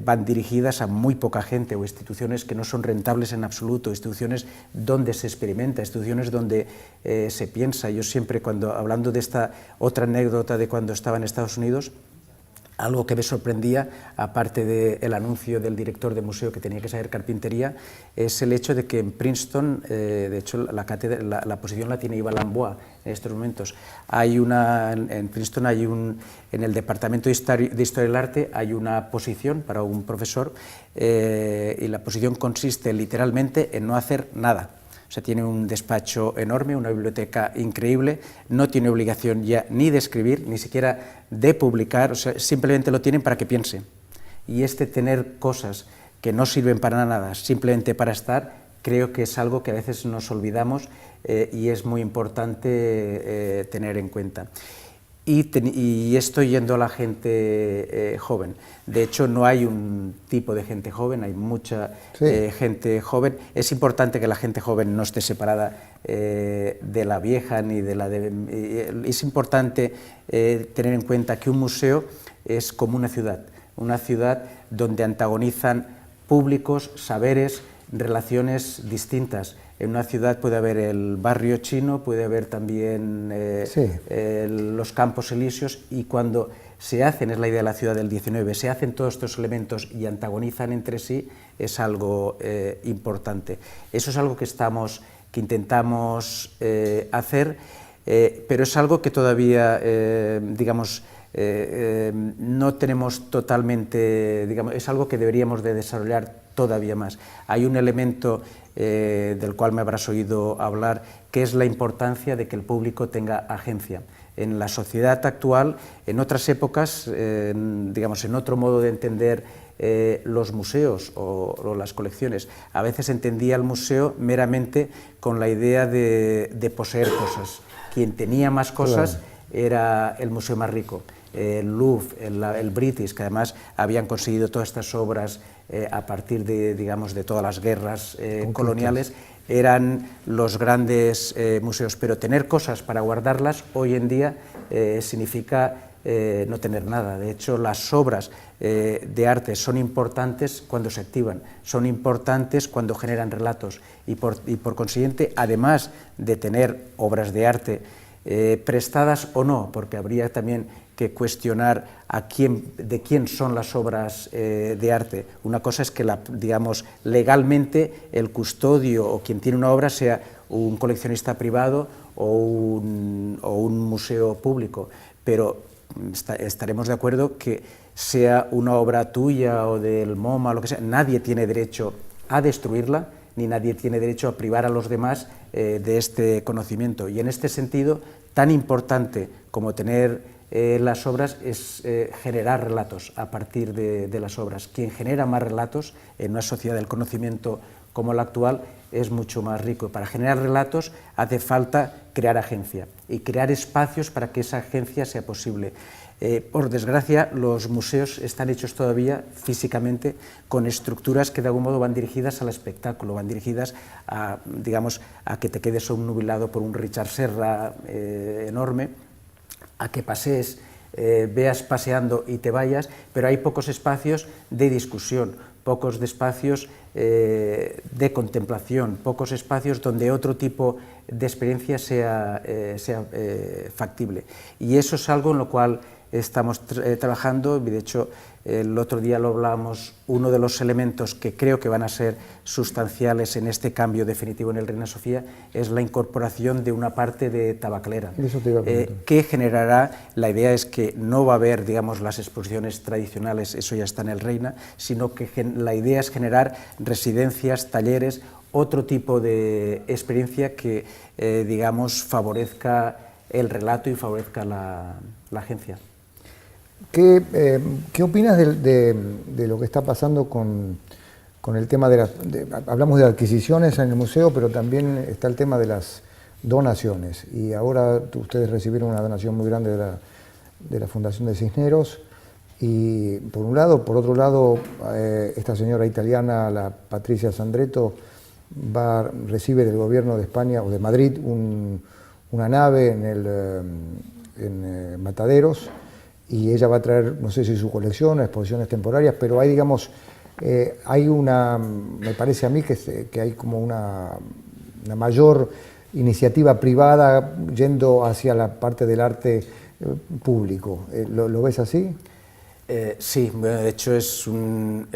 van dirigidas a muy poca gente, o instituciones que no son rentables en absoluto, instituciones donde se experimenta, instituciones donde se piensa. Yo siempre, hablando de esta otra anécdota de cuando estaba en Estados Unidos, algo que me sorprendía, aparte del anuncio del director de museo que tenía que saber carpintería, es el hecho de que en Princeton, de hecho la posición la tiene Yves Lambois en estos momentos, en Princeton en el departamento de Historia del Arte hay una posición para un profesor y la posición consiste literalmente en no hacer nada. O sea, tiene un despacho enorme, una biblioteca increíble, no tiene obligación ya ni de escribir, ni siquiera de publicar, o sea, simplemente lo tienen para que piense. Y tener cosas que no sirven para nada, simplemente para estar, creo que es algo que a veces nos olvidamos y es muy importante tener en cuenta. Y estoy yendo a la gente joven. De hecho, no hay un tipo de gente joven, hay mucha gente joven. Es importante que la gente joven no esté separada de la vieja, ni de la es importante tener en cuenta que un museo es como una ciudad donde antagonizan públicos, saberes, relaciones distintas. En una ciudad puede haber el barrio chino, puede haber también los campos elíseos, y cuando se hacen, es la idea de la ciudad del 19, se hacen todos estos elementos y antagonizan entre sí, es algo importante. Eso es algo que intentamos hacer, pero es algo que todavía, no tenemos totalmente, es algo que deberíamos de desarrollar todavía más. Hay un elemento del cual me habrás oído hablar, que es la importancia de que el público tenga agencia. En la sociedad actual, en otras épocas, en otro modo de entender los museos o las colecciones, a veces entendía el museo meramente con la idea de poseer cosas. Quien tenía más cosas era el museo más rico. El Louvre, el British, que además habían conseguido todas estas obras a partir de todas las guerras coloniales, eran los grandes museos. Pero tener cosas para guardarlas hoy en día significa no tener nada. De hecho, las obras de arte son importantes cuando se activan, son importantes cuando generan relatos, y por consiguiente, además de tener obras de arte prestadas o no, porque habría también que cuestionar de quién son las obras de arte. Una cosa es que, legalmente el custodio o quien tiene una obra sea un coleccionista privado o un museo público, pero estaremos de acuerdo que sea una obra tuya o del MoMA o lo que sea, nadie tiene derecho a destruirla, ni nadie tiene derecho a privar a los demás de este conocimiento. Y en este sentido, tan importante como tener las obras es generar relatos a partir de las obras. Quien genera más relatos en una sociedad del conocimiento como la actual es mucho más rico. Para generar relatos hace falta crear agencia y crear espacios para que esa agencia sea posible. Por desgracia, los museos están hechos todavía físicamente con estructuras que de algún modo van dirigidas al espectáculo, van dirigidas a que te quedes obnubilado por un Richard Serra enorme, a que pasees, veas paseando y te vayas, pero hay pocos espacios de discusión, pocos espacios de contemplación, pocos espacios donde otro tipo de experiencia sea factible. Y eso es algo en lo cual estamos trabajando, y de hecho el otro día lo hablábamos, uno de los elementos que creo que van a ser sustanciales en este cambio definitivo en el Reina Sofía es la incorporación de una parte de tabacalera, que generará, la idea es que no va a haber, las exposiciones tradicionales, eso ya está en el Reina, sino que la idea es generar residencias, talleres otro tipo de experiencia que, digamos, favorezca el relato y favorezca la agencia. ¿Qué opinas de lo que está pasando con el tema hablamos de adquisiciones en el museo, pero también está el tema de las donaciones? Y ahora ustedes recibieron una donación muy grande de la Fundación de Cisneros, y por un lado, por otro lado, esta señora italiana, la Patricia Sandretto, recibe del gobierno de España o de Madrid una nave en Mataderos, y ella va a traer, no sé si su colección, exposiciones temporarias, pero hay, digamos, me parece a mí que hay como una mayor iniciativa privada yendo hacia la parte del arte público. ¿Lo ves así? Sí, bueno, de hecho es un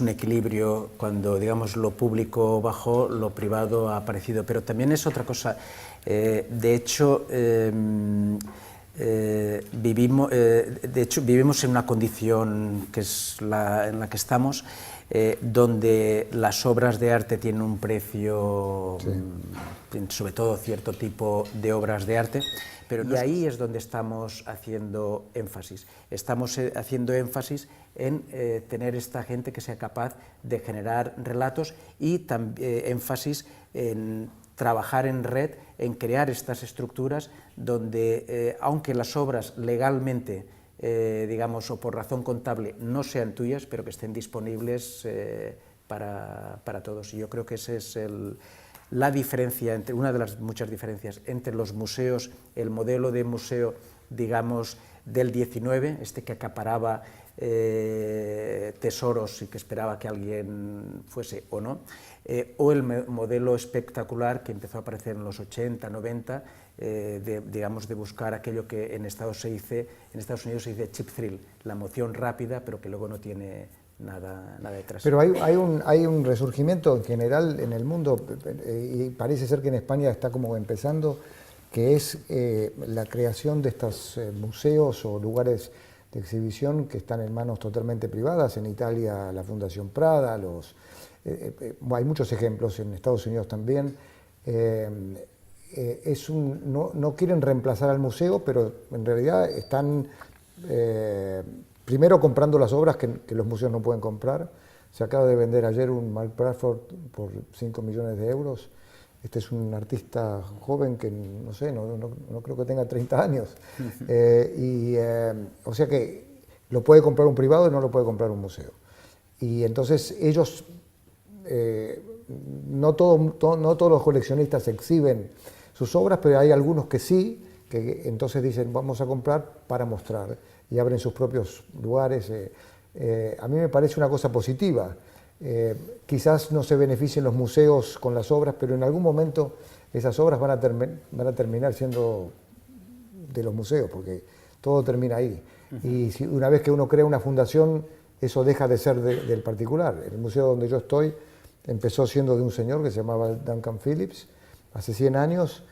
equilibrio. Cuando, digamos, lo público bajó, lo privado ha aparecido, pero también es otra cosa. De hecho, vivimos en una condición que es en la que estamos, donde las obras de arte tienen un precio, sí, sobre todo cierto tipo de obras de arte, pero y ahí es donde estamos haciendo énfasis. Estamos haciendo énfasis en tener esta gente que sea capaz de generar relatos, y también énfasis en trabajar en red, en crear estas estructuras donde, aunque las obras legalmente, digamos, o por razón contable no sean tuyas, pero que estén disponibles para todos. Y yo creo que esa es la diferencia, una de las muchas diferencias entre los museos, el modelo de museo, digamos, del 19, que acaparaba tesoros y que esperaba que alguien fuese o no, o el modelo espectacular que empezó a aparecer en los 80, 90, digamos, de buscar aquello que en Estados Unidos se dice cheap thrill, la emoción rápida, pero que luego no tiene nada detrás. Pero hay un resurgimiento en general en el mundo, y parece ser que en España está como empezando, que es la creación de estos museos o lugares de exhibición que están en manos totalmente privadas. En Italia, la Fundación Prada, hay muchos ejemplos, en Estados Unidos también. No quieren reemplazar al museo, pero en realidad están primero comprando las obras que los museos no pueden comprar. Se acaba de vender ayer un Mark Bradford por 5 millones de euros. Este es un artista joven que, no sé, no creo que tenga 30 años. O sea que lo puede comprar un privado y no lo puede comprar un museo. Y entonces ellos, no todos los coleccionistas exhiben sus obras, pero hay algunos que sí, que entonces dicen vamos a comprar para mostrar, y abren sus propios lugares. A mí me parece una cosa positiva. Quizás no se beneficien los museos con las obras, pero en algún momento esas obras van a terminar siendo de los museos, porque todo termina ahí. Y una vez que uno crea una fundación, eso deja de ser del particular. El museo donde yo estoy empezó siendo de un señor que se llamaba Duncan Phillips, hace 100 años,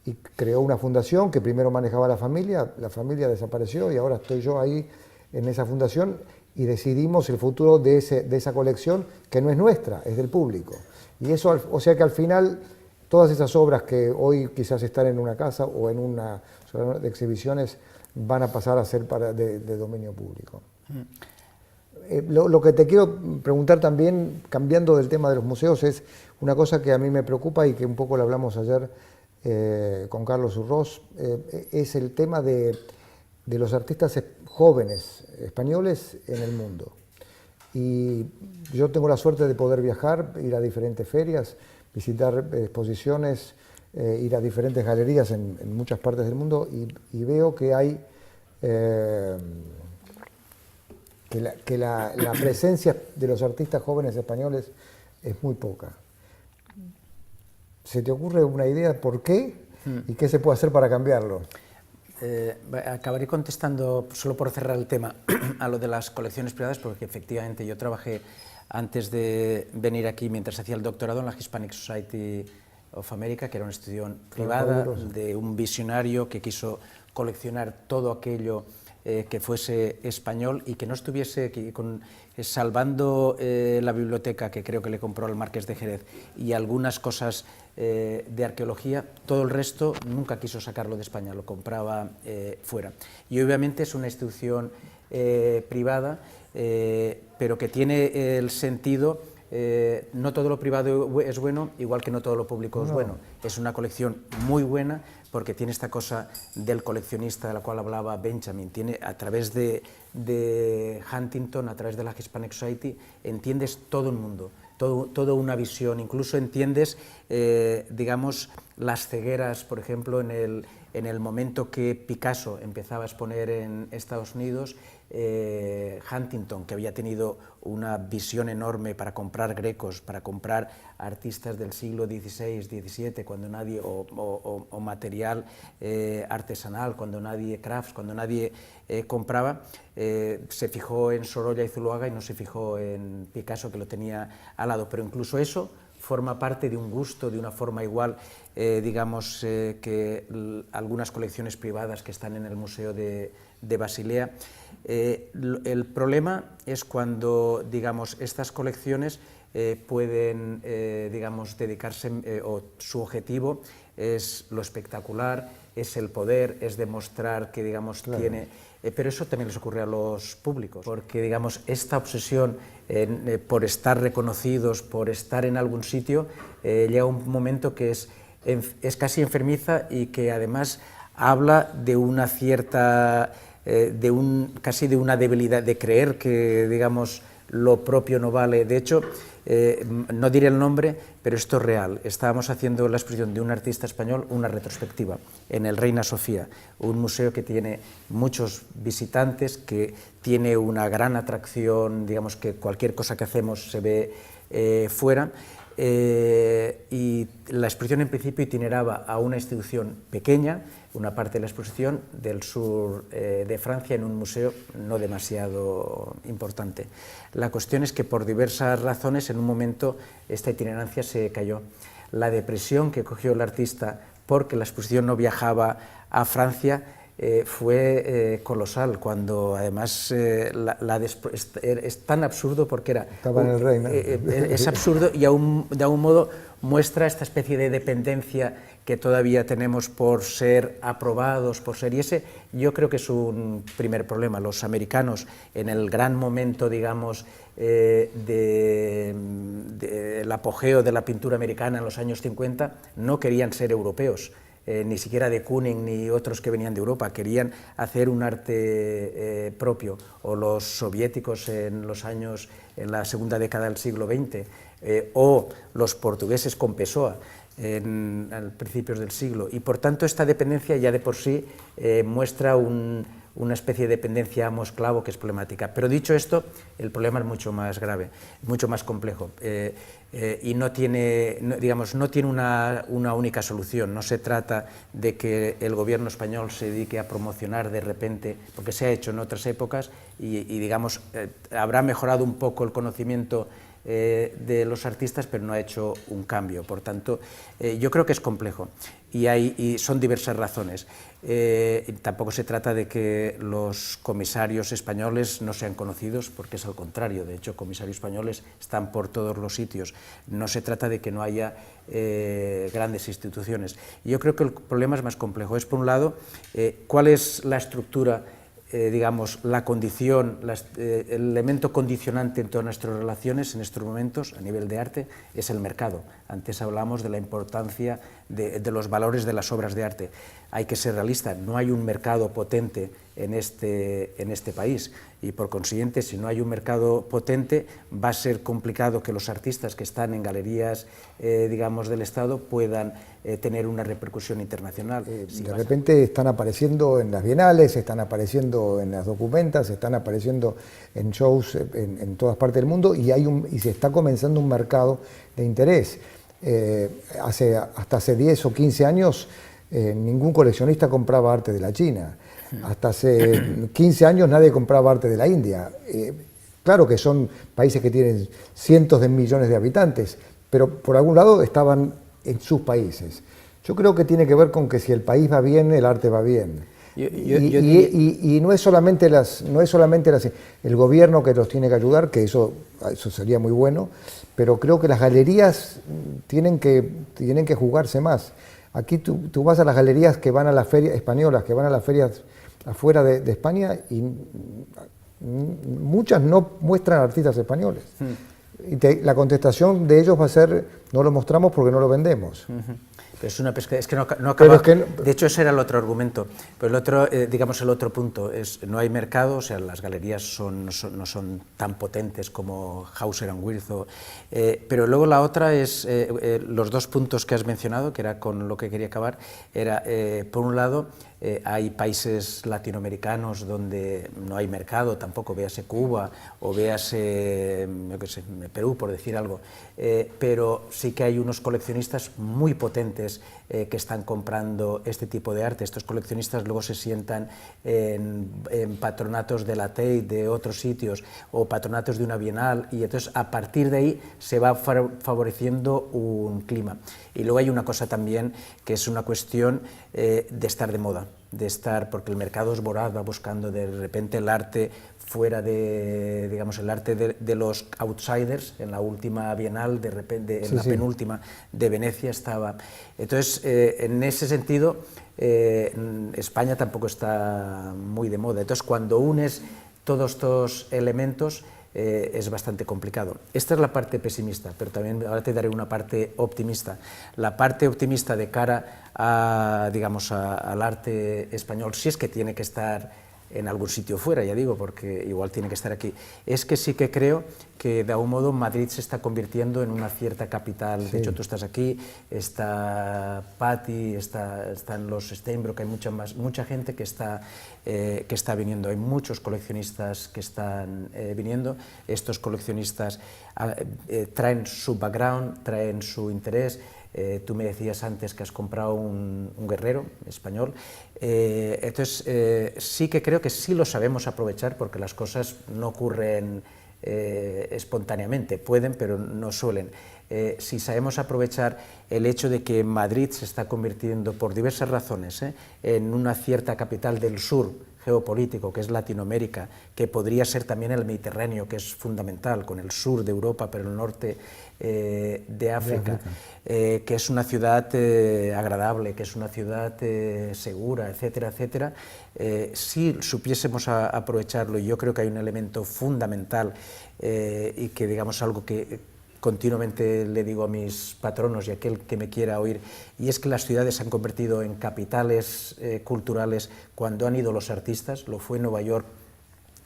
y creó una fundación que primero manejaba la familia desapareció, y ahora estoy yo ahí en esa fundación, y decidimos el futuro de esa colección, que no es nuestra, es del público. Y eso, o sea que al final, todas esas obras que hoy quizás están en una casa o en una zona de exhibiciones, van a pasar a ser de dominio público. Lo que te quiero preguntar también, cambiando del tema de los museos, es una cosa que a mí me preocupa y que un poco lo hablamos ayer con Carlos Urroz, es el tema de los artistas jóvenes españoles en el mundo. Y yo tengo la suerte de poder viajar, ir a diferentes ferias, visitar exposiciones, ir a diferentes galerías en muchas partes del mundo, y veo que hay que la presencia de los artistas jóvenes españoles es muy poca. ¿Se te ocurre una idea por qué y qué se puede hacer para cambiarlo? Acabaré contestando, solo por cerrar el tema, a lo de las colecciones privadas, porque efectivamente yo trabajé antes de venir aquí, mientras hacía el doctorado, en la Hispanic Society of America, que era una institución privada de un visionario que quiso coleccionar todo aquello que fuese español y que no estuviese salvando la biblioteca que creo que le compró al Marqués de Jerez y algunas cosas de arqueología, todo el resto nunca quiso sacarlo de España, lo compraba fuera. Y obviamente es una institución privada, pero que tiene el sentido, no todo lo privado es bueno, igual que no todo lo público es bueno. Es una colección muy buena porque tiene esta cosa del coleccionista de la cual hablaba Benjamin, tiene a través de Huntington, a través de la Hispanic Society, entiendes todo el mundo, toda una visión, incluso entiendes, digamos, las cegueras, por ejemplo, en el momento que Picasso empezaba a exponer en Estados Unidos, Huntington, que había tenido una visión enorme para comprar grecos, para comprar artistas del siglo XVI, XVII, cuando nadie, o material artesanal, cuando nadie, crafts, cuando nadie compraba, se fijó en Sorolla y Zuloaga y no se fijó en Picasso, que lo tenía al lado, pero incluso eso forma parte de un gusto, de una forma igual, digamos, que algunas colecciones privadas que están en el Museo de Basilea. El problema es cuando, digamos, estas colecciones pueden, digamos, dedicarse, o su objetivo es lo espectacular, es el poder, es demostrar que, digamos, claro, tiene... pero eso también les ocurre a los públicos, porque, digamos, esta obsesión por estar reconocidos, por estar en algún sitio, llega un momento que es casi enfermiza y que además habla de una cierta, casi de una debilidad, de creer que, digamos, lo propio no vale. De hecho, no diré el nombre, pero esto es real. Estábamos haciendo la exposición de un artista español, una retrospectiva, en el Reina Sofía, un museo que tiene muchos visitantes, que tiene una gran atracción, digamos que cualquier cosa que hacemos se ve fuera, y la exposición en principio itineraba a una institución pequeña, una parte de la exposición del sur de Francia, en un museo no demasiado importante. La cuestión es que por diversas razones en un momento esta itinerancia se cayó. La depresión que cogió el artista porque la exposición no viajaba a Francia fue colosal, cuando además es tan absurdo porque era... Estaba en el Reina. Es absurdo y de algún modo muestra esta especie de dependencia que todavía tenemos por ser aprobados, por ser... Y ese yo creo que es un primer problema. Los americanos, en el gran momento, digamos, del apogeo de la pintura americana en los años 50, no querían ser europeos. Ni siquiera de Kooning ni otros que venían de Europa, querían hacer un arte propio, o los soviéticos en la segunda década del siglo XX, o los portugueses con Pessoa a principios del siglo, y por tanto esta dependencia ya de por sí muestra una especie de dependencia amo-esclavo que es problemática. Pero dicho esto, el problema es mucho más grave, mucho más complejo, y no tiene una única solución. No se trata de que el gobierno español se dedique a promocionar de repente, porque se ha hecho en otras épocas, y digamos, habrá mejorado un poco el conocimiento de los artistas, pero no ha hecho un cambio. Por tanto, yo creo que es complejo y son diversas razones. Tampoco se trata de que los comisarios españoles no sean conocidos, porque es al contrario. De hecho, comisarios españoles están por todos los sitios. No se trata de que no haya grandes instituciones. Yo creo que el problema es más complejo. Es, por un lado, cuál es la estructura, digamos, la condición, el elemento condicionante en todas nuestras relaciones en estos momentos a nivel de arte es el mercado. Antes hablamos de la importancia de los valores de las obras de arte. Hay que ser realista, no hay un mercado potente en este país, y por consiguiente, si no hay un mercado potente, va a ser complicado que los artistas que están en galerías, digamos, del Estado puedan tener una repercusión internacional. De repente están apareciendo en las bienales, están apareciendo en las documentas, están apareciendo en shows en todas partes del mundo, y se está comenzando un mercado de interés. Hasta hace 10 o 15 años ningún coleccionista compraba arte de la China. Hasta hace 15 años nadie compraba arte de la India. Claro que son países que tienen cientos de millones de habitantes, pero por algún lado estaban en sus países. Yo creo que tiene que ver con que si el país va bien, el arte va bien. Y no es solamente el gobierno que los tiene que ayudar, que eso sería muy bueno, pero creo que las galerías tienen que jugarse más. Aquí tú vas a las galerías que van a las ferias españolas, que van a las ferias afuera de España, y muchas no muestran artistas españoles. Y la contestación de ellos va a ser: no lo mostramos porque no lo vendemos. Pero es una pesca, es que no acaba. De hecho, ese era el otro argumento. Pero el otro, digamos, el otro punto es: no hay mercado, o sea, las galerías no son tan potentes como Hauser and Wirth. Pero luego la otra es los dos puntos que has mencionado, que era con lo que quería acabar. Era, por un lado, hay países latinoamericanos donde no hay mercado tampoco, véase Cuba o véase, yo qué sé, Perú, por decir algo, pero sí que hay unos coleccionistas muy potentes que están comprando este tipo de arte. Estos coleccionistas luego se sientan en patronatos de la Tate, de otros sitios, o patronatos de una bienal, y entonces a partir de ahí se va favoreciendo un clima. Y luego hay una cosa también que es una cuestión de estar de moda, porque el mercado es voraz, va buscando de repente el arte fuera de, digamos, el arte de los outsiders. En la última bienal, de repente, en la penúltima de Venecia estaba. Entonces, en ese sentido, España tampoco está muy de moda. Entonces, cuando unes todos estos elementos, es bastante complicado. Esta es la parte pesimista, pero también ahora te daré una parte optimista. La parte optimista de cara a, digamos, al arte español, si es que tiene que estar en algún sitio fuera, ya digo, porque igual tiene que estar aquí, es que sí que creo que de algún modo Madrid se está convirtiendo en una cierta capital. De hecho, tú estás aquí, está Patti, están los Steinbrock, hay mucha gente que está viniendo, hay muchos coleccionistas que están viniendo. Estos coleccionistas traen su background, traen su interés. Tú me decías antes que has comprado un guerrero español, entonces sí que creo que sí lo sabemos aprovechar, porque las cosas no ocurren espontáneamente, pueden, pero no suelen. Si sabemos aprovechar el hecho de que Madrid se está convirtiendo, por diversas razones, en una cierta capital del sur geopolítico, que es Latinoamérica, que podría ser también el Mediterráneo, que es fundamental, con el sur de Europa, pero el norte de África, que es una ciudad agradable, que es una ciudad segura, etcétera, etcétera. Si supiésemos aprovecharlo, y yo creo que hay un elemento fundamental y que, digamos, algo que continuamente le digo a mis patronos y a aquel que me quiera oír, y es que las ciudades se han convertido en capitales culturales cuando han ido los artistas. Lo fue Nueva York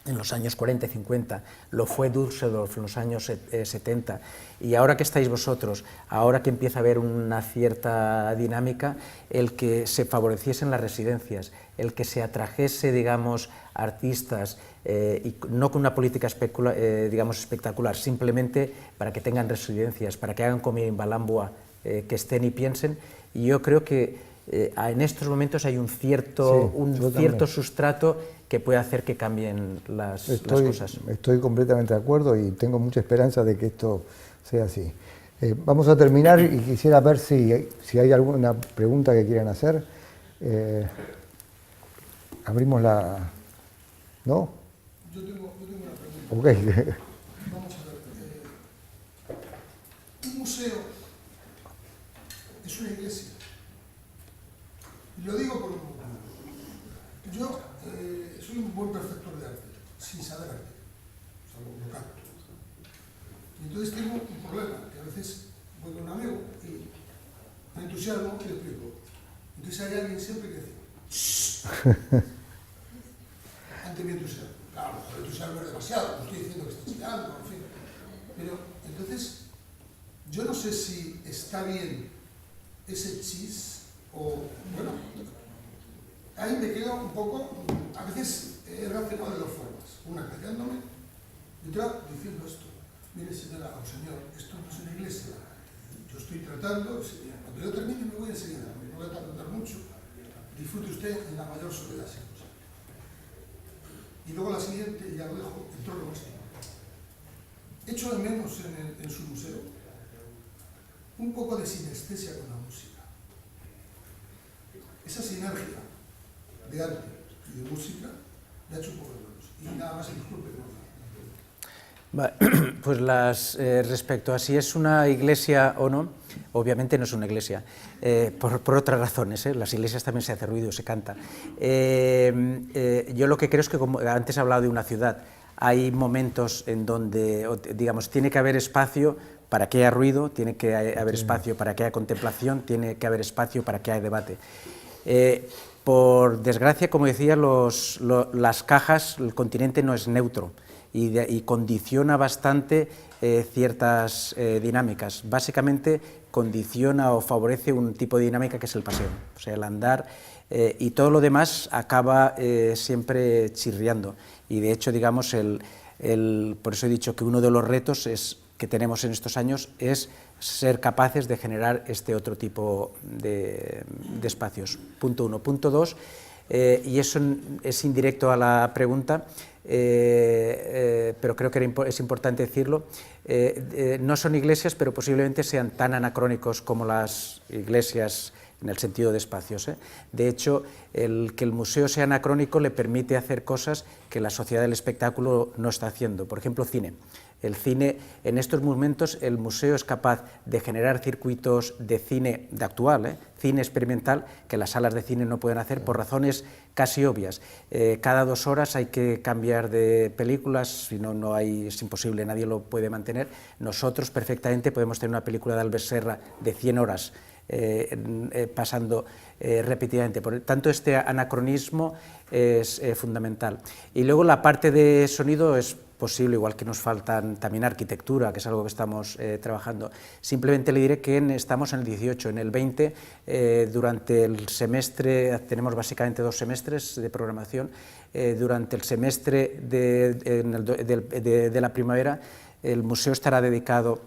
en los años 40 y 50, lo fue Düsseldorf en los años 70, y ahora que estáis vosotros, ahora que empieza a haber una cierta dinámica, el que se favoreciesen las residencias, el que se atrajese, digamos, artistas, y no con una política digamos, espectacular, simplemente para que tengan residencias, para que hagan como en Balambua, que estén y piensen. Y yo creo que en estos momentos hay un cierto sustrato que puede hacer que cambien las cosas. Estoy completamente de acuerdo y tengo mucha esperanza de que esto sea así. Vamos a terminar y quisiera ver si hay alguna pregunta que quieran hacer. Abrimos la... ¿No? Yo tengo una pregunta. Ok. Vamos a ver. Un museo es una iglesia. Y lo digo por un motivo. Yo soy un buen perceptor de arte, sin saber arte. O sea, lo capto. Y entonces tengo un problema, que a veces voy con un amigo y me entusiasmo y le explico. Entonces hay alguien siempre que dice, ¡shh! Ante mi entusiasmo. Claro, el entusiasmo es demasiado, no estoy diciendo que esté chillando, en fin. Pero entonces, yo no sé si está bien ese chis o, bueno, ahí me quedo un poco, a veces he reaccionado de dos formas. Una callándome y otra diciendo esto. Mire, señora o señor, esto no es una iglesia. Yo estoy tratando, cuando yo termine me voy enseguida, no voy a tardar mucho. Disfrute usted en la mayor soledad. Y luego la siguiente, ya lo dejo, el trono nuestro. Echo de menos en su museo un poco de sinestesia con la música. Esa sinergia de arte y de música, me ha hecho un poco de manos. Y nada más, y disculpe. Pues respecto a si es una iglesia o no, obviamente no es una iglesia, por otras razones, las iglesias también se hace ruido, se canta. Yo lo que creo es que, como antes he hablado de una ciudad, hay momentos en donde, digamos, tiene que haber espacio para que haya ruido, tiene que haber espacio para que haya contemplación, tiene que haber espacio para que haya debate. Por desgracia, como decía, las cajas, el continente no es neutro y condiciona bastante ciertas dinámicas. Básicamente condiciona o favorece un tipo de dinámica que es el paseo, o sea, el andar, y todo lo demás acaba siempre chirriando. Y de hecho, digamos, por eso he dicho que uno de los retos que tenemos en estos años es ser capaces de generar este otro tipo de espacios. Punto 1. Punto 2, y eso es indirecto a la pregunta, pero creo que es importante decirlo, no son iglesias, pero posiblemente sean tan anacrónicos como las iglesias en el sentido de espacios. De hecho, que el museo sea anacrónico le permite hacer cosas que la sociedad del espectáculo no está haciendo. Por ejemplo, cine. El cine, en estos momentos, el museo es capaz de generar circuitos de cine de actual, cine experimental, que las salas de cine no pueden hacer por razones casi obvias. Cada 2 horas hay que cambiar de películas, si no, es imposible, nadie lo puede mantener. Nosotros perfectamente podemos tener una película de Albert Serra de 100 horas, pasando repetidamente. Por tanto, este anacronismo es fundamental. Y luego la parte de sonido es posible, igual que nos faltan también arquitectura, que es algo que estamos trabajando. Simplemente le diré que estamos en el 18, en el 20, durante el semestre, tenemos básicamente 2 semestres de programación, durante el semestre de la primavera, el museo estará dedicado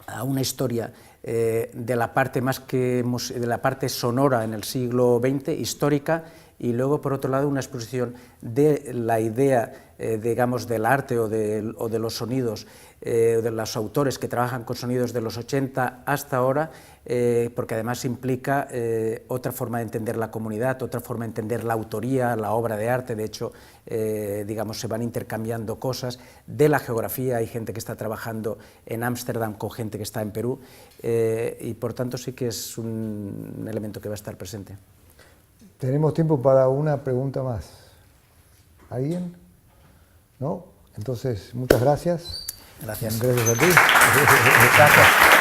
a una historia de la parte de la parte sonora en el siglo XX, histórica, y luego, por otro lado, una exposición de la idea, digamos, del arte o de los sonidos, de los autores que trabajan con sonidos de los 80 hasta ahora, porque además implica otra forma de entender la comunidad, otra forma de entender la autoría, la obra de arte. De hecho, digamos, se van intercambiando cosas de la geografía. Hay gente que está trabajando en Ámsterdam con gente que está en Perú, y por tanto sí que es un elemento que va a estar presente. Tenemos tiempo para una pregunta más. ¿Alguien? ¿No? Entonces, muchas gracias. Gracias. Gracias a ti. Gracias.